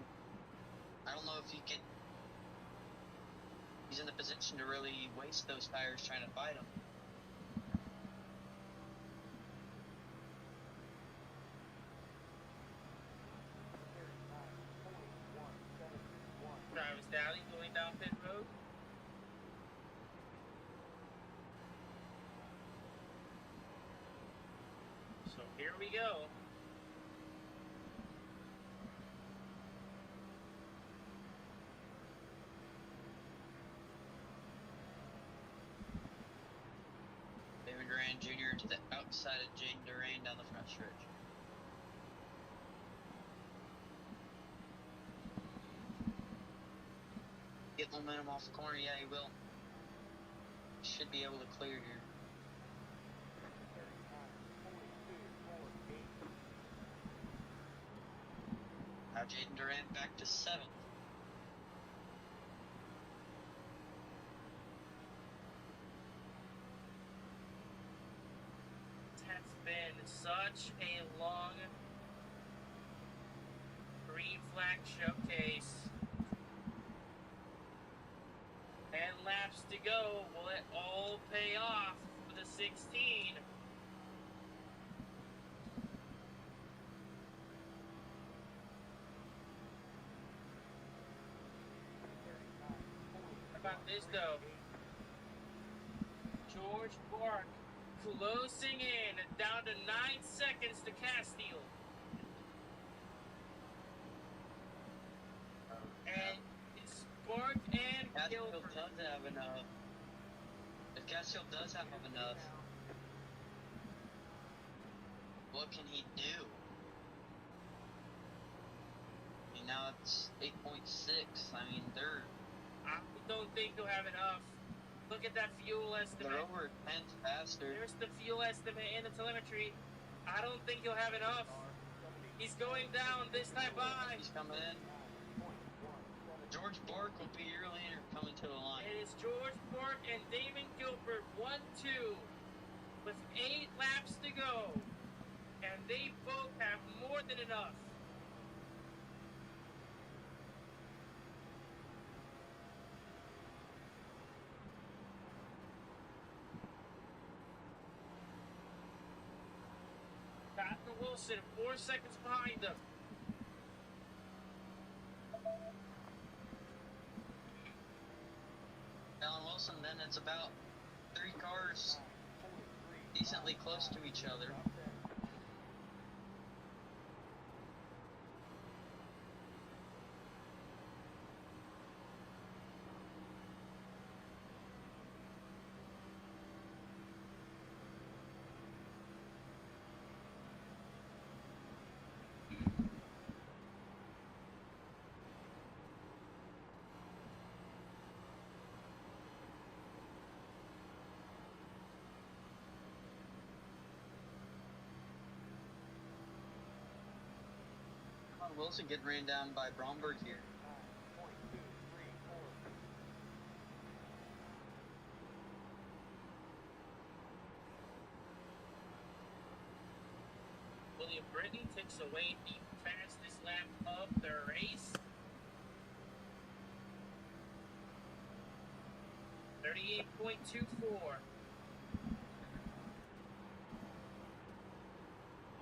I don't know if he can. He's in the position to really waste those tires trying to fight them. Travis Dowdy going down pit road. So here we go. David Durand Jr. to the outside of Jaden Durand down the front stretch. Get momentum off the corner, yeah, he will. Should be able to clear here. Now Jaden Durand back to 7th. Has been such a long green flag showcase. 10 laps to go. Will it all pay off for the 16? How about this though? George Park closing in down to 9 seconds to Castile. And it's Spark and Castile Gilbert. does have enough. If Castile does have enough, what can he do? I mean, now it's 8.6. I mean, I don't think he'll have enough. Look at that fuel estimate. they're over 10 faster. There's the fuel estimate in the telemetry. I don't think he'll have enough. He's going down this time by. He's coming in. George Bork will be your leader coming to the line. It is George Bork and Damon Gilbert 1-2 with 8 laps to go. And they both have more than enough. Patton Wilson 4 seconds behind them. Alan Wilson, then it's about 3 cars decently close to each other. Wilson getting ran down by Bromberg here. walks away the fastest lap of the race. 38.24.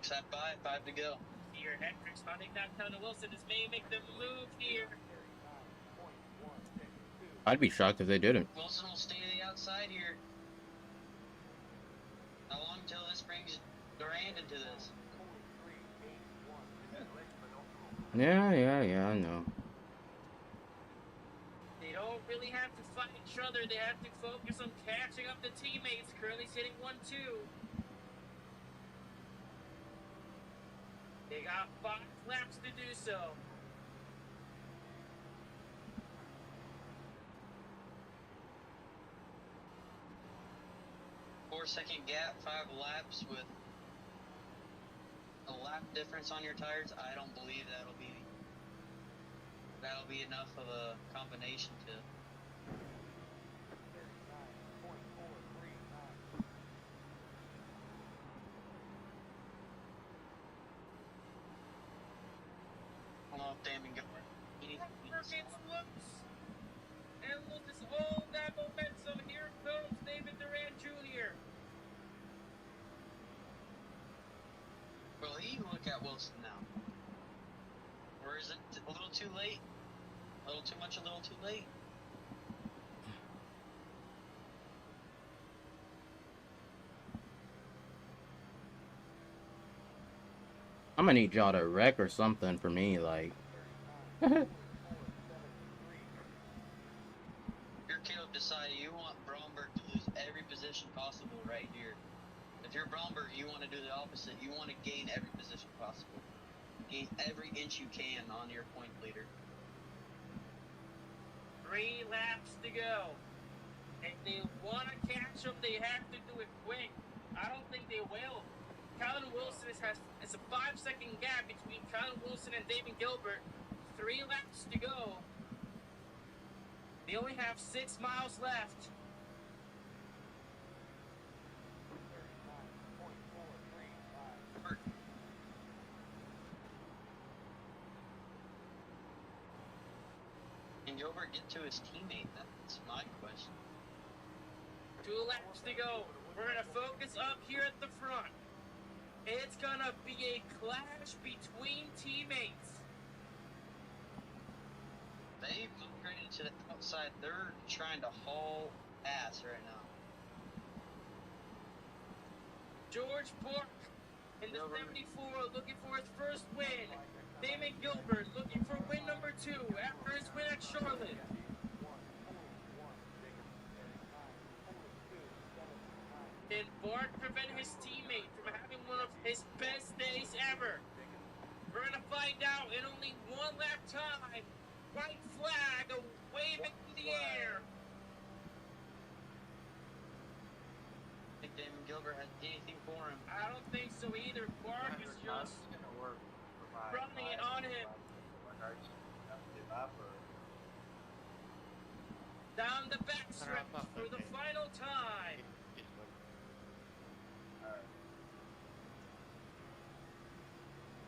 Set by, 5 to go. Here, Hendricks hunting down Connor Wilson. This may make the move here. I'd be shocked if they didn't. Wilson will stay to the outside here. How long till this brings Durand into this? Yeah, I know. They don't really have to fight each other. They have to focus on catching up the teammates. Currently sitting 1-2. They got 5 laps to do so. Four-second gap, 5 laps with a lap difference on your tires. I don't believe that'll be enough of a combination to. I don't know if Damon got Gets loose. And look, this all that momentum. Here comes David Durand Jr. Will he look at Wilson now? Or is it a little too late? A little too much, a little too late? I'm gonna need y'all to wreck or something for me, like. You're Caleb decided you want Bromberg to lose every position possible right here. If you're Bromberg, you want to do the opposite. You want to gain every position possible. Gain every inch you can on your point leader. 3 laps to go. If they want to catch them, they have to do it quick. I don't think they will. Colin Wilson has a 5-second gap between Colin Wilson and David Gilbert. 3 laps to go. They only have 6 miles left. Can Gilbert get to his teammate? That's my question. 2 laps to go. We're going to focus up here at the front. It's going to be a clash between teammates. They've upgraded to the outside. They're trying to haul ass right now. George Bork in the 74 looking for his first win. Damon Gilbert looking for win number 2 after his win at Charlotte. Did Bart prevent his teammate from having one of his best days ever? We're going to find out in only 1 lap time. White flag, a waving in the air. I think Damon Gilbert has anything for him. I don't think so either. Bark is just running it on him. Down the backstretch for the final time.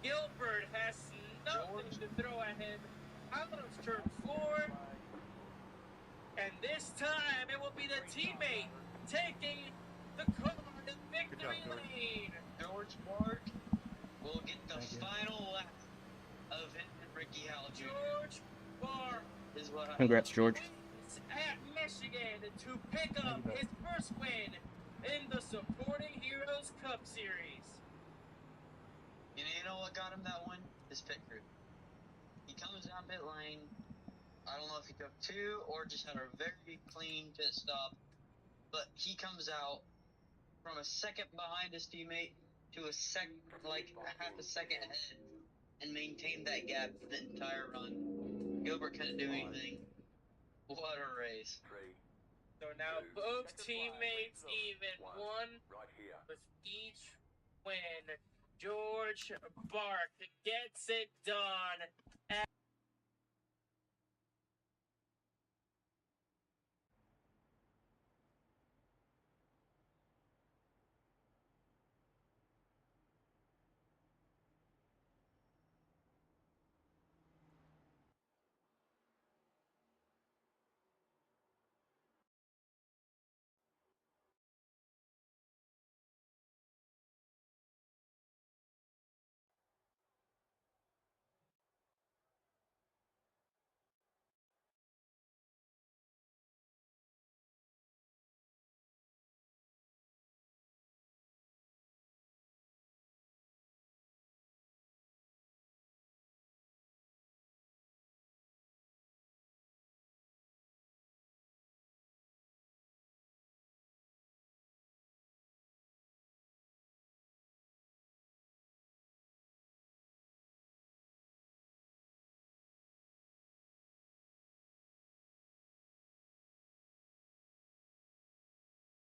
Gilbert has nothing to throw at him. Out of turn 4. And this time it will be the teammate taking the car to victory lane. George Bart will get the final lap of him and Ricky Howell Jr. George Bart is what Congrats, George. wins at Michigan to pick up his first win in the Supporting Heroes Cup Series. You know what got him that one? His pit crew. He comes down pit lane. I don't know if he took 2 or just had a very clean pit stop, but he comes out from a second behind his teammate to a half a second ahead and maintained that gap for the entire run. Gilbert couldn't do anything. What a race. So now both teammates even, 1 with each win. George Bark gets it done.